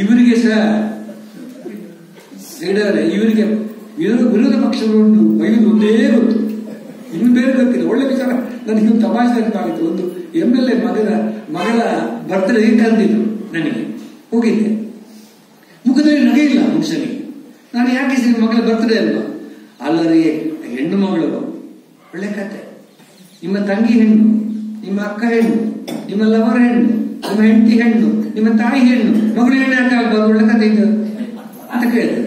ಇವರಿಗೆ ಸಹ ಇವರಿಗೆ ವಿರೋಧ ಪಕ್ಷಗಳನ್ನು ಬೈದು ಒಂದೇ ಗೊತ್ತು, ಇನ್ನು ಬೇರೆ ಗೊತ್ತಿಲ್ಲ. ಒಳ್ಳೆ ವಿಚಾರ ನನಗೆ ತಮಾಷೆ ನೆನಪಾಗಿತ್ತು. ಒಂದು MLA ಮಗಳ ಬರ್ತ್ಡೇ ಕರೆದಿದ್ರು, ನನಗೆ ಹೋಗಿದ್ದೆ. ಮುಖದಲ್ಲಿ ನಗೆ ಇಲ್ಲ ಮನುಷ್ಯನಿಗೆ. ನಾನು ಯಾಕೆ ಮಗಳ ಬರ್ತ್ಡೇ ಅಲ್ವಾ? ಅಲ್ಲರಿ, ಹೆಣ್ಣು ಮಗಳು ಒಳ್ಳೆ ಕತೆ. ನಿಮ್ಮ ತಂಗಿ ಹೆಣ್ಣು, ನಿಮ್ಮ ಅಕ್ಕ ಹೆಣ್ಣು, ನಿಮ್ಮ ಲವರ್ ಹೆಣ್ಣು, ನಿಮ್ಮ ಹೆಂಡತಿ ಹೆಣ್ಣು, ನಿಮ್ಮ ತಾಯಿ ಹೆಣ್ಣು, ಮಗಳು ಹೆಣ್ಣು ಯಾಕೆ ಆಗ್ಬಾರ್ದು? ಒಳ್ಳೆ ಕತೆ ಇದು ಅಂತ ಕೇಳಿದೆ.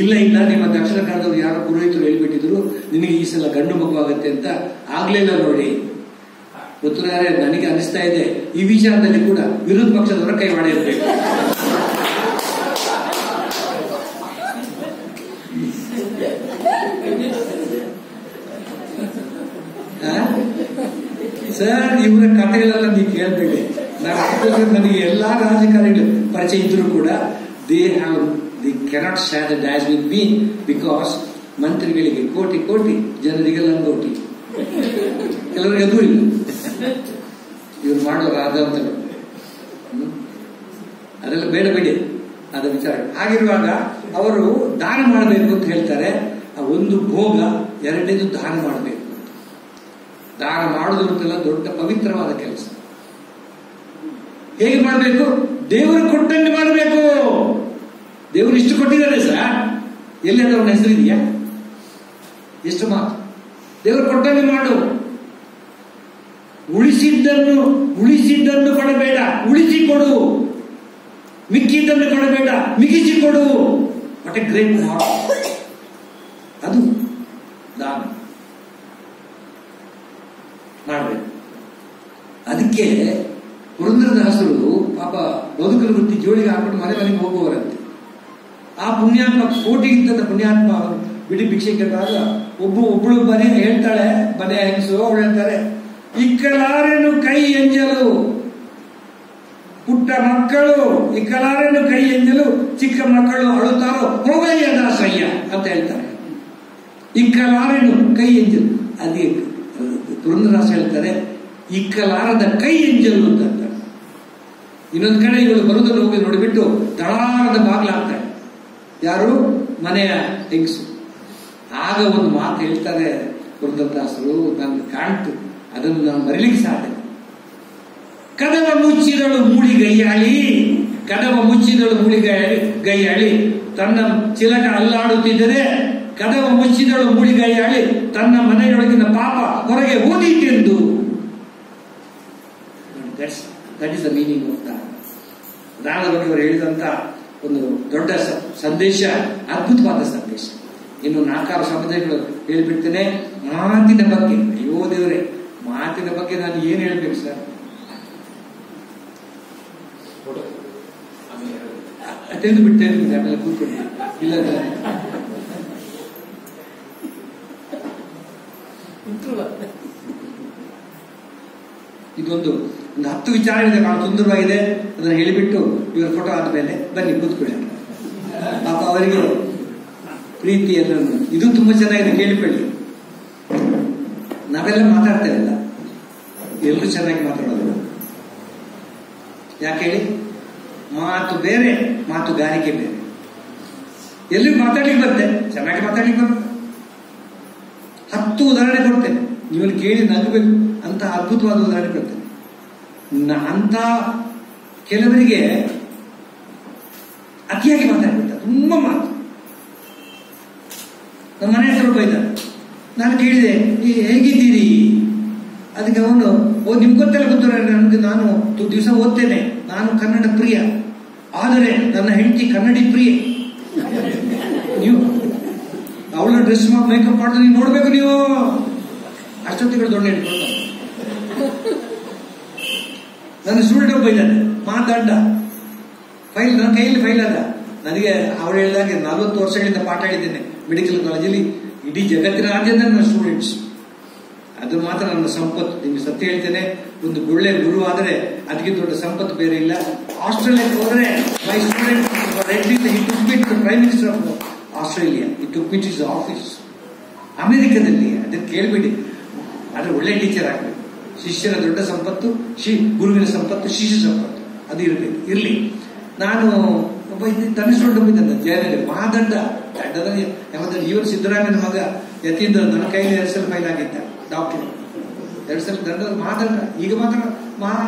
ಇಲ್ಲ, ನಿಮ್ಮ ದಕ್ಷಿಣ ಕನ್ನಡದವ್ರು ಯಾರೋ ಪುರೋಹಿತರು ಹೇಳ್ಬಿಟ್ಟಿದ್ರು ನಿನಗೆ ಈ ಸಲ ಗಂಡು ಮಗು ಆಗತ್ತೆ ಅಂತ. ಆಗ್ಲಿಲ್ಲ ನೋಡಿ. ಉತ್ತರ ನನಗೆ ಅನಿಸ್ತಾ ಇದೆ ಈ ವಿಚಾರದಲ್ಲಿ ಕೂಡ ವಿರೋಧ ಪಕ್ಷದವರ ಕೈವಾಡ ಇರಬೇಕು. ಸರ್, ಇವರ ಕಥೆಗಳೆಲ್ಲ ನೀವು ಕೇಳ್ಬೇಡಿ. ನನಗೆ ಎಲ್ಲಾ ರಾಜಕಾರಣಿಗಳು ಪರಿಚಯ ಇದ್ರು ಕೂಡ they cannot share the dash with me because ಮಂತ್ರಿಗಳಿಗೆ ಕೋಟಿ ಕೋಟಿ, ಜನರಿಗೆ ಲಂಗೋಟಿ, ಕೆಲವರಿಗೆ ಅದು ಇಲ್ಲ. ಇವ್ರು ಮಾಡೋ ರಾಜಾಂತಗಳು ಅದೆಲ್ಲ ಬೇಡ ಬಿಡಿ, ಅದ ವಿಚಾರ. ಹಾಗಿರುವಾಗ ಅವರು ದಾನ ಮಾಡಬೇಕು ಅಂತ ಹೇಳ್ತಾರೆ. ಒಂದು ಭೋಗ, ಎರಡನೇದು ದಾನ ಮಾಡಬೇಕು. ದಾನ ಮಾಡುವುದು ಅಂತೆಲ್ಲ ದೊಡ್ಡ ಪವಿತ್ರವಾದ ಕೆಲಸ. ಹೇಗೆ ಮಾಡಬೇಕು? ದೇವರು ಕೊಟ್ಟಂಗೆ ಮಾಡಬೇಕು. ದೇವರು ಇಷ್ಟು ಕೊಟ್ಟಿದ್ದಾರೆ ಸರ್, ಎಲ್ಲಾದ್ರೂ ಅವನ ಹೆಸರಿದೆಯಾ? ಎಷ್ಟು ಮಾತು. ದೇವರು ಕೊಟ್ಟಂಗೆ ಮಾಡು. ಉಳಿಸಿದ್ದನ್ನು ಕೊಡಬೇಡ, ಉಳಿಸಿಕೊಡು. ಮಿಕ್ಕಿದ್ದನ್ನು ಕೊಡಬೇಡ, ಮಿಗಿಸಿಕೊಡು. What a great mark. ಅದು ದಾನ ಮಾಡಬೇಕು. ಅದಕ್ಕೆ ಪುರಂದರದಾಸರು ಪಾಪ ಬದುಕಲು ವೃತ್ತಿ ಜೋಳಿಗೆ ಹಾಕೊಂಡು ಮನೆ ಮನೆಗೆ ಹೋಗುವವರಂತೆ. ಆ ಪುಣ್ಯಾತ್ಮ, ಕೋಟಿಗಿಂತ ಪುಣ್ಯಾತ್ಮ ಬಿಡಿ ಭಿಕ್ಷೆ ಕೇಳಿದಾಗ ಒಬ್ಬಳು ಮನೆ ಹೇಳ್ತಾಳೆ, ಮನೆ ಹೆಂಗಸು, ಅವಳು ಹೇಳ್ತಾರೆ, ಇಕ್ಕಲಾರೇನು ಕೈ ಎಂಜಲು ಪುಟ್ಟ ಮಕ್ಕಳು, ಇಕ್ಕಲಾರೇನು ಕೈ ಎಂಜಲು ಚಿಕ್ಕ ಮಕ್ಕಳು ಅಳುತ್ತಾರೋ ಹೋಗಯ್ಯ ದಾಸಯ್ಯ ಅಂತ ಹೇಳ್ತಾರೆ. ಇಕ್ಕಲಾರೇನು ಕೈ ಎಂಜಲು. ಅದೇ ಪುರಂದರದಾಸ ಹೇಳ್ತಾರೆ, ಇಕ್ಕಲಾರದ ಕೈ ಎಂಜಲು ಅಂತ ಹೇಳ್ತಾರೆ. ಇನ್ನೊಂದು ಕಡೆ ಇವಳು ಬರುವುದನ್ನು ಹೋಗಿ ನೋಡಿಬಿಟ್ಟು ತಳಾರದ ಬಾಗ್ಲಾಗ್ತಾಳೆ. ಯಾರು? ಮನೆಯ ಹೆಂಗಸು. ಆಗ ಒಂದು ಮಾತು ಹೇಳ್ತಾರೆ ಪುರಂದರದಾಸರು, ನನ್ಗೆ ಕಾಣ್ತು, ಅದನ್ನು ನಾನು ಮರಿಲಿಕ್ಕೆ ಸಾಧ್ಯ. ಕದವ ಮುಚ್ಚಿದಳು ಮೂಳಿಗೈಯಾಳಿ, ಕದವ ಮುಚ್ಚಿದಳು ಮೂಳಿಗೈಯಾಳಿ, ತನ್ನ ಚಿಲಕ ಅಲ್ಲಾಡುತ್ತಿದ್ದರೆ ಕದವ ಮುಚ್ಚಿದಳು ಮೂಳಿಗೈಯಾಳಿ, ತನ್ನ ಮನೆಯೊಳಗಿನ ಪಾಪ ಹೊರಗೆ ಓದಿತೆಂದು. That is the meaning of dana. ದಾನದ ಬಗ್ಗೆ ಅವರು ಹೇಳಿದಂತ ಒಂದು ದೊಡ್ಡ ಸಂದೇಶ, ಅದ್ಭುತವಾದ ಸಂದೇಶ. ಇನ್ನು 4-6 ಸಂದೇಶಗಳು ಹೇಳಿಬಿಡ್ತೇನೆ. ಮಾತಿನ ಬಗ್ಗೆ, ಅಯ್ಯೋ ದೇವರೇ, ಮಾತಿನ ಬಗ್ಗೆ ನಾನು ಏನ್ ಹೇಳ್ಬೇಕು ಸರ್? ತೆಗೆದು ಬಿಡ್ತೇನೆ, ಆಮೇಲೆ ಕೂತ್ಕೊಂಡು ಇಲ್ಲ. ಇದೊಂದು 10 ವಿಚಾರ ಇದೆ, ಬಹಳ ಸುಂದರವಾಗಿದೆ. ಅದನ್ನು ಹೇಳಿಬಿಟ್ಟು ಇವರ ಫೋಟೋ ಆದ್ಮೇಲೆ ಬನ್ನಿ ಕೂತ್ಕೊಳ್ಳಿ. ಪಾಪ ಅವರಿಗೆ ಪ್ರೀತಿಯನ್ನು, ಇದು ತುಂಬಾ ಚೆನ್ನಾಗಿದೆ, ಕೇಳಿಕೊಳ್ಳಿ. ನಾವೆಲ್ಲ ಮಾತಾಡ್ತಾ ಇಲ್ಲ, ಎಲ್ಲರೂ ಚೆನ್ನಾಗಿ ಮಾತಾಡೋದು. ಯಾಕೆ ಹೇಳಿ? ಮಾತು ಬೇರೆ, ಮಾತುಗಾರಿಕೆ ಬೇರೆ. ಎಲ್ಲಿ ಮಾತಾಡ್ಲಿಕ್ಕೆ ಬರುತ್ತೆ, ಚೆನ್ನಾಗಿ ಮಾತಾಡ್ಲಿಕ್ಕೆ ಬರುತ್ತೆ. 10 ಉದಾಹರಣೆ ಕೊಡ್ತೇನೆ, ನೀವಲ್ಲಿ ಕೇಳಿ ನಗಬೇಕು ಅಂತ ಅದ್ಭುತವಾದ ಉದಾಹರಣೆ ಕೊಡ್ತೇನೆ. ಅಂತ ಕೆಲವರಿಗೆ ಅತಿಯಾಗಿ ಮಾತಾಡ್ಬಿಡ್ತಾರೆ, ತುಂಬಾ ಮಾತು. ನಮ್ಮ ಮನೆ ಹತ್ರ ಬೈತಾರೆ. ನಾನು ಕೇಳಿದೆ, ಹೇಗಿದ್ದೀರಿ? ಅದಕ್ಕೆ ಅವನು, ನಿಮ್ಗೆ ಗೊತ್ತೆಲ್ಲ ಗೊತ್ತಿಲ್ಲ, ನಾನು ದಿವಸ ಓದ್ತೇನೆ, ನಾನು ಕನ್ನಡ ಪ್ರಿಯ, ಆದರೆ ನನ್ನ ಹೆಂಡತಿ ಕನ್ನಡಿ ಪ್ರಿಯ. ನೀವು ಅವಳ ಡ್ರೆಸ್ ಮೇಕಪ್ ಮಾಡಿದ್ರೆ ನೀವು ನೋಡ್ಬೇಕು, ನೀವು ಅಷ್ಟೊತ್ತಿಗಳು ದೊಡ್ಡ ಇಟ್ಕೊಂಡು. ನನ್ನ ಸ್ಟೂಡೆಂಟ್ ಒಬ್ಬ ಇದ್ದಾನೆ, ಮಾತಾಡ ಫೈಲ್, ನನ್ನ ಕೈಯಲ್ಲಿ ಫೈಲ್ ಅದ. ನನಗೆ ಅವಳು ಹೇಳಿದಾಗೆ 40 ವರ್ಷಗಳಿಂದ ಪಾಠ ಹೇಳಿದ್ದೇನೆ ಮೆಡಿಕಲ್ ಕಾಲೇಜಲ್ಲಿ. ಇಡೀ ಜಗತ್ತಿನಾದ್ಯಂತ ನನ್ನ ಸ್ಟೂಡೆಂಟ್ಸ್. ಅದು ಮಾತ್ರ ನನ್ನ ಸಂಪತ್ತು. ನಿಮ್ಗೆ ಸತ್ಯ ಹೇಳ್ತೇನೆ, ಒಂದು ಒಳ್ಳೆ ಗುರು ಆದರೆ ಅದಕ್ಕೆ ದೊಡ್ಡ ಸಂಪತ್ತು ಬೇರೆ ಇಲ್ಲ. ಆಸ್ಟ್ರೇಲಿಯಾಕ್ಕೆ ಹೋದರೆ my student prime minister of Australia, it took is office. ಅಮೆರಿಕದಲ್ಲಿ ಅದನ್ನು ಕೇಳಬೇಡಿ, ಆದ್ರೆ ಒಳ್ಳೆ ಟೀಚರ್ ಆಗಬೇಕು. ಶಿಷ್ಯನ ದೊಡ್ಡ ಸಂಪತ್ತು, ಗುರುವಿನ ಸಂಪತ್ತು ಶಿಷ್ಯ ಸಂಪತ್ತು. ಅದು ಇರಬೇಕು. ಇರಲಿ, ನಾನು ಒಬ್ಬ ತನಿಸ್ಕೊಂಡು ಜೈಲಲ್ಲಿ ಮಹಾದಂಡ ಇವರು ಸಿದ್ದರಾಮಯ್ಯನ ಮಗ ಯತೀಂದ್ರ ನನ್ನ ಕೈಲಿ 2 ಸಲ ಫೈಲ್ ಆಗಿದ್ದ ಡಾಕ್ಟರ್. 2 ಸಲ ದಂಡ ಮಹಾದಂಡ. ಈಗ ಮಾತ್ರ ಮಹಾ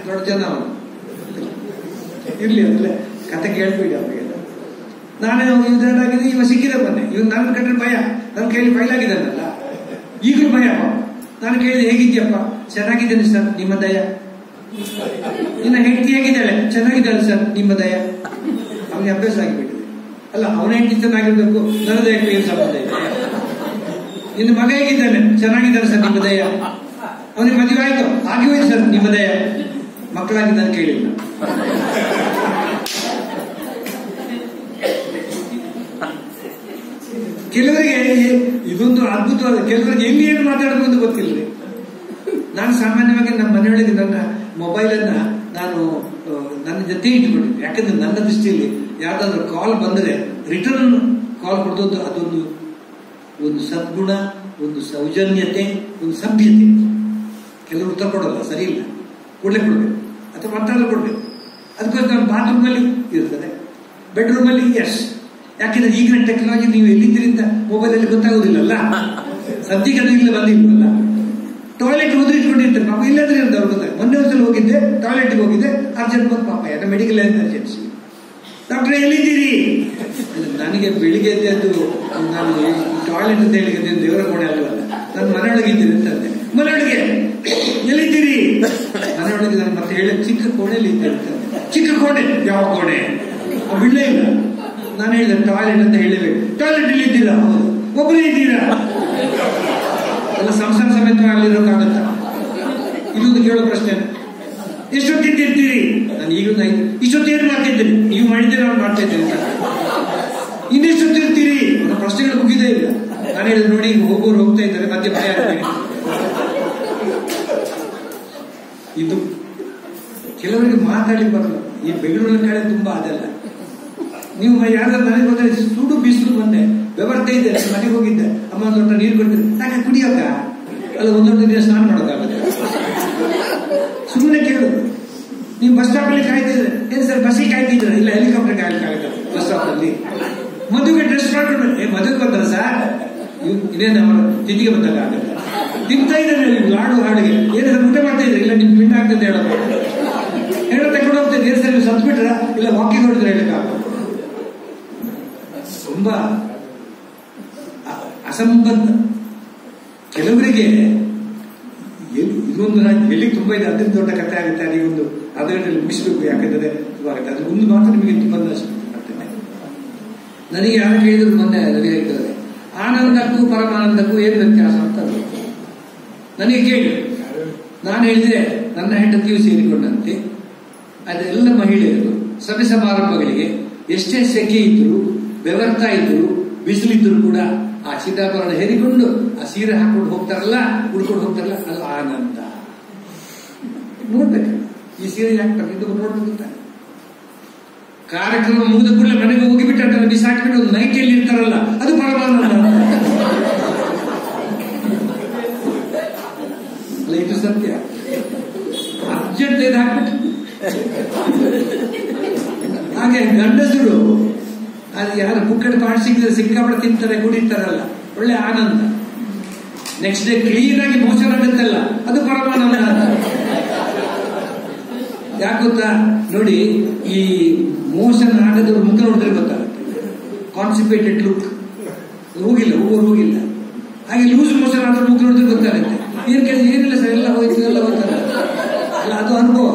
ದೊಡ್ಡ ಜನ ಅವನು. ಇರ್ಲಿ, ಅದರಲ್ಲೇ ಕತೆ ಕೇಳ್ಬೇಡಿ ಅವರಿಗೆಲ್ಲ. ನಾನೇ ಇದಾಗಿದೆ, ಇವ ಸಿಕ್ಕಿದೆ ಮೊನ್ನೆ. ಇವ್ ನನ್ನ ಕಂಡ್ರೆ ಭಯ, ನನ್ನ ಕೈಲಿ ಫೈಲ್ ಆಗಿದ್ದಾನಲ್ಲ ಈಗಲೂ ಭಯ. ನಾನು ಕೇಳಿದೆ, ಹೇಗಿದ್ಯಪ್ಪ? ಚೆನ್ನಾಗಿದ್ದೇನೆ ಸರ್, ನಿಮ್ಮ ದಯ. ನಿನ್ನ ಹೆಂಡತಿ ಹೇಗಿದ್ದಾಳೆ? ಚೆನ್ನಾಗಿದ್ದಾಳೆ ಸರ್, ನಿಮ್ಮ ದಯ. ಅವನಿಗೆ ಅಭ್ಯಾಸ ಆಗಿಬಿಟ್ಟಿದೆ. ಅಲ್ಲ, ಅವನ ಹೆಂಡತಿ ಚೆನ್ನಾಗಿರ್ಬೇಕು, ನನ್ನ ದಯಕ್ಕೆ ಏನು ಸಂಬಂಧ ಇದೆ? ನಿನ್ನ ಮಗ ಹೇಗಿದ್ದಾನೆ? ಚೆನ್ನಾಗಿದ್ದಾನೆ ಸರ್, ನಿಮ್ಮ ದಯ. ಅವನಿಗೆ ಮದುವೆ ಆಯ್ತು? ಆಗಿವೆ ಸರ್, ನಿಮ್ಮ ದಯ. ಮಕ್ಕಳಾಗಿದ್ದಾನೆ ಕೇಳಿಲ್ಲ. ಕೆಲವರಿಗೆ ಇದೊಂದು ಅದ್ಭುತವಾದ, ಕೆಲವರಿಗೆ ಎಲ್ಲಿ ಏನು ಮಾತಾಡೋದು ಗೊತ್ತಿಲ್ಲ. ನಾನು ಸಾಮಾನ್ಯವಾಗಿ ನಮ್ಮ ಮನೆಯೊಳಗೆ ನನ್ನ ಮೊಬೈಲನ್ನ ನಾನು ನನ್ನ ಜೊತೆ ಇಟ್ಕೊಂಡಿದ್ದೆ. ಯಾಕಂದ್ರೆ ನನ್ನ ದೃಷ್ಟಿಯಲ್ಲಿ ಯಾವ್ದಾದ್ರು ಕಾಲ್ ಬಂದರೆ ರಿಟರ್ನ್ ಕಾಲ್ ಕೊಡೋದು ಒಂದು ಸದ್ಗುಣ, ಒಂದು ಸೌಜನ್ಯತೆ, ಒಂದು ಸಭ್ಯತೆ. ಕೆಲವರು ಉತ್ತರ ಕೊಡೋಲ್ಲ, ಸರಿ ಇಲ್ಲ, ಕೂಡಲೇ ಕೊಡ್ಬೇಕು ಅಥವಾ ಮಾತಾಡಲು ಕೊಡ್ಬೇಕು. ಅದಕ್ಕೋಸ್ಕರ ನಾನು ಬಾತ್ರೂಮಲ್ಲಿ ಇರ್ತದೆ, ಬೆಡ್ರೂಮಲ್ಲಿ ಎಸ್. ಯಾಕೆಂದ್ರೆ ಈಗಿನ ಟೆಕ್ನಾಲಜಿ ನೀವು ಎಲ್ಲಿದ್ದರಿಂದ ಮೊಬೈಲಲ್ಲಿ ಗೊತ್ತಾಗೋದಿಲ್ಲಲ್ಲ, ಸದ್ಯಕ್ಕೆ ಅದು ಇಲ್ಲ ಬಂದಿಲ್ವಲ್ಲ. ಟಾಯ್ಲೆಟ್ ಹೋದ್ರೆ ಇಟ್ಕೊಂಡಿರ್ತಾರೆ ಪಾಪ, ಇಲ್ಲದ್ರೆ ಅಂತ ಅವ್ರು ಗೊತ್ತಾಗ. ಮೊನ್ನೆ ಒಂದ್ಸಲ ಹೋಗಿದ್ದೆ, ಟಾಯ್ಲೆಟ್ಗೆ ಹೋಗಿದ್ದೆ, ಅರ್ಜೆಂಟ್ ಬಂದು ಪಾಪ ಯಾಕೆ ಮೆಡಿಕಲ್ ಎಮರ್ಜೆನ್ಸಿ. ಡಾಕ್ಟರ್ ಎಲ್ಲಿದ್ದೀರಿ? ನನಗೆ ಬೆಳಿಗ್ಗೆ ಎದ್ದು ನಾನು ಟಾಯ್ಲೆಟ್ ಅಂತ ಹೇಳಿದ್ರೆ ದೇವರ ಕೋಣೆ ಅಲ್ವಲ್ಲ, ನಾನು ಮನೆಯೊಳಗೆ ಇದ್ದೀನಿ ಅಂತಂದೆ. ಮನೆಯೊಳಗೆ ಎಲ್ಲಿದ್ದೀರಿ? ಮನೆಯೊಳಗೆ ನಾನು ಮತ್ತೆ ಹೇಳಿ ಚಿಕ್ಕ ಕೋಣೆಯಲ್ಲಿ ಇದ್ದೆ ಅಂತಂದೆ. ಚಿಕ್ಕ ಕೋಣೆ? ಯಾವ ಕೋಣೆ? ಬಿಡಲೇ ಇಲ್ಲ. ನಾನು ಹೇಳಿದೆ ಟಾಯ್ಲೆಟ್ ಅಂತ ಹೇಳಿಬೇಕು. ಟಾಯ್ಲೆಟ್ ಇಲ್ಲಿ ಇದ್ದೀರಾ? ಹೌದು. ಒಬ್ಬರೇ ಇದ್ದೀರಾ? ಎಲ್ಲ ಸಂಸಾರ ಸಮೇತ ಅಲ್ಲಿರೋಕ್ಕಾಗತ್ತ? ಇದೊಂದು ಕೇಳೋ ಪ್ರಶ್ನೆ. ಎಷ್ಟೊತ್ತಿರ್ತೀರಿ? ನಾನು ಈಗಲೂ ಇಷ್ಟೊತ್ತು ಏನು ಮಾಡ್ತಿದ್ದೀನಿ? ನೀವು ಮಾಡಿದ್ರೆ ನಾನು ಮಾಡ್ತಾ ಇದ್ದೇನೆ ಅಂತ. ಇನ್ನೆಷ್ಟೊತ್ತಿರ್ತೀರಿ? ನನ್ನ ಪ್ರಶ್ನೆಗಳು ಮುಗಿದೇ ಇಲ್ಲ. ನಾನು ಹೇಳಿದೆ ನೋಡಿ, ಹೋಗೋರು ಹೋಗ್ತಾ ಇದ್ದಾರೆ, ಮಧ್ಯೆ ಭಯ ಆಗ್ತೀನಿ. ಇದು ಕೆಲವರಿಗೆ ಮಾತಾಡ್ಲಿಕ್ಕೆ ಬರಲ್ಲ. ಈ ಬೆಂಗಳೂರಿನ ಕಡೆ ತುಂಬಾ ಅದೆಲ್ಲ. ನೀವು ಯಾರಾದ್ರೂ ಮನೆಗೆ ಹೋದ್ರೆ ಸುಡು ಬಿಸಿಲು ಬಂದೆ, ವ್ಯವಸ್ಥೆ ಇದೆ, ಮನೆಗೆ ಹೋಗಿದ್ದೆ, ಅಮ್ಮ ಒಂದು ಲೋಟ ನೀರು ಕೊಡ್ತೀನಿ, ಯಾಕೆ ಕುಡಿಯೋಕ? ಅಲ್ಲ, ಒಂದು ಲೋಟ ನೀರು ಸ್ನಾನ ಮಾಡೋಕ್ಕಾಗುತ್ತೆ? ಸುಮ್ಮನೆ ಕೇಳೋದು. ನೀವು ಬಸ್ ಸ್ಟಾಪ್ ಅಲ್ಲಿ ಕಾಯ್ತಿದ್ರೆ, ಏನ್ ಸರ್ ಬಸ್ಸಿಗೆ ಕಾಯ್ತಿದ್ರೆ? ಇಲ್ಲ, ಹೆಲಿಕಾಪ್ಟರ್ ಕಾಯ್ಲಿಕ್ಕಾಗುತ್ತೆ ಬಸ್ ಸ್ಟಾಪ್ ಅಲ್ಲಿ. ಮದುವೆಗೆ ಡ್ರೆಸ್ ಮಾಡ್ಕೊಂಡು ಮದುವೆಗೆ ಬಂದಲ್ಲ ಸರ್, ಇದೇನು ಅವರ ತಿಂಡಿಗೆ ಬಂದಾಗ ಆಗುತ್ತೆ. ತಿಂತಾ ಇದ್ದಾನೆ ಲಾಡು ಹಾಡಿಗೆ, ಏನಾದ್ರು ಊಟ ಮಾಡ್ತಾ ಇದ್ರೆ, ಇಲ್ಲ ನಿಮ್ ಪಿಂಡ ಆಗ್ತದೆ ಹೇಳೋದು. ಹೇಳೋ ತಗೊಂಡು ಹೋಗ್ತಾ ಇದ್ರೆ ಸರ್, ನೀವು ಸತ್ ಬಿಟ್ರ? ಇಲ್ಲ ವಾಕಿಂಗ್ ಹೊಡಿದ್ರೆ ಹೇಳಕ್ಕಾಗ. ತುಂಬಾ ಅಸಂಬದ್ಧ. ಕೆಲವರಿಗೆ ಇದೊಂದು ಎಲ್ಲಿ ತುಂಬಾ ಇದೆ, ಅದರಿಂದ ದೊಡ್ಡ ಕಥೆ ಆಗುತ್ತೆ. ಅದೀಗೊಂದು ಅದರಲ್ಲಿ ಮುಗಿಸ್ಬೇಕು, ಯಾಕಂದ್ರೆ ಆಗುತ್ತೆ. ಅದು ಒಂದು ಮಾತ್ರ ನಿಮಗೆ ತುಂಬಾ ಮಾಡ್ತೇನೆ. ನನಗೆ ಯಾರು ಕೇಳಿದ್ರು ಮೊನ್ನೆ, ನನಗೆ ಹೇಳ್ತಾರೆ ಆನಂದಕ್ಕೂ ಪರಮಾನಂದಕ್ಕೂ ಏನು ವ್ಯತ್ಯಾಸ ಅಂತ ನನಗೆ ಕೇಳಿ. ನಾನು ಹೇಳಿದ್ರೆ ನನ್ನ ಹೆಂಡತಿಯು ಸೇರಿಕೊಂಡಂತೆ ಅದೆಲ್ಲ ಮಹಿಳೆಯರು ಸಭೆ ಸಮಾರಂಭಗಳಿಗೆ ಎಷ್ಟೇ ಸೆಕೆ ಇದ್ರು, ಬೆವರ್ತಾ ಇದ್ರು, ಬಿಸಿಲಿದ್ರು ಕೂಡ ಆ ಚಿತ್ತಾಭರಣ ಹೇರಿಕೊಂಡು ಆ ಸೀರೆ ಹಾಕೊಂಡು ಹೋಗ್ತಾರಲ್ಲ, ಉಡ್ಕೊಂಡು ಹೋಗ್ತಾರಲ್ಲ, ಅದು ಆನಂದ. ನೋಡ್ಬೇಕಲ್ಲ ಈ ಸೀರೆ ಯಾಕೆ ಬರ್ತಿದ್ದು ನೋಡ್ಬೇಕು. ಕಾರ್ಯಕ್ರಮ ಮುಗಿದ ಕೂಡಲೇ ಮನೆಗೆ ಹೋಗಿಬಿಟ್ಟು ಬಿಸಾಕಿಬಿಟ್ಟು ಒಂದು ನೈಟಿಯಲ್ಲಿ ಇರ್ತಾರಲ್ಲ, ಅದು ಪರಮಾನಂದ ಅಲ್ಲ. ಇದು ಸತ್ಯ. ಅರ್ಜೆಂಟ್ ಇದು ಹಾಕ್ಬಿಟ್ಟು ಹಾಗೆ ಗಂಡಸರು ಅದು ಯಾರು ಬುಕ್ಕಡ್ ಪಾಟ್ ಸಿಕ್ಕಿದ್ರೆ ಸಿಕ್ಕಾಪಟ್ಟೆ ತಿಂತಾರೆ, ಕುಡಿತಾರಲ್ಲ, ಒಳ್ಳೆ ಆನಂದ. ನೆಕ್ಸ್ಟ್ ಡೇ ಕ್ಲೀನ್ ಆಗಿ ಮೋಷನ್ ಆಗುತ್ತಲ್ಲ, ಅದು ಪರಮಾನಂದ. ಯಾಕೆ ಗೊತ್ತಾ? ನೋಡಿ, ಈ ಮೋಷನ್ ಆಗದವ್ರ ಮುಖ ನೋಡಿದ್ರೆ ಗೊತ್ತಾಗುತ್ತೆ. ಕಾನ್ಸಿಪೇಟೆಡ್ ಲುಕ್ ಹೋಗಿಲ್ಲ, ಹೋಗಿಲ್ಲ. ಹಾಗೆ ಲೂಸ್ ಮೋಷನ್ ಆದವ್ರ ಮುಖ ನೋಡಿದ್ರೆ ಗೊತ್ತಾಗುತ್ತೆ. ಏನಿಲ್ಲ ಸರ್, ಎಲ್ಲ ಹೋಯ್ತು, ಎಲ್ಲ ಗೊತ್ತಾಗ ಅಲ್ಲ, ಅದು ಅನುಭವ.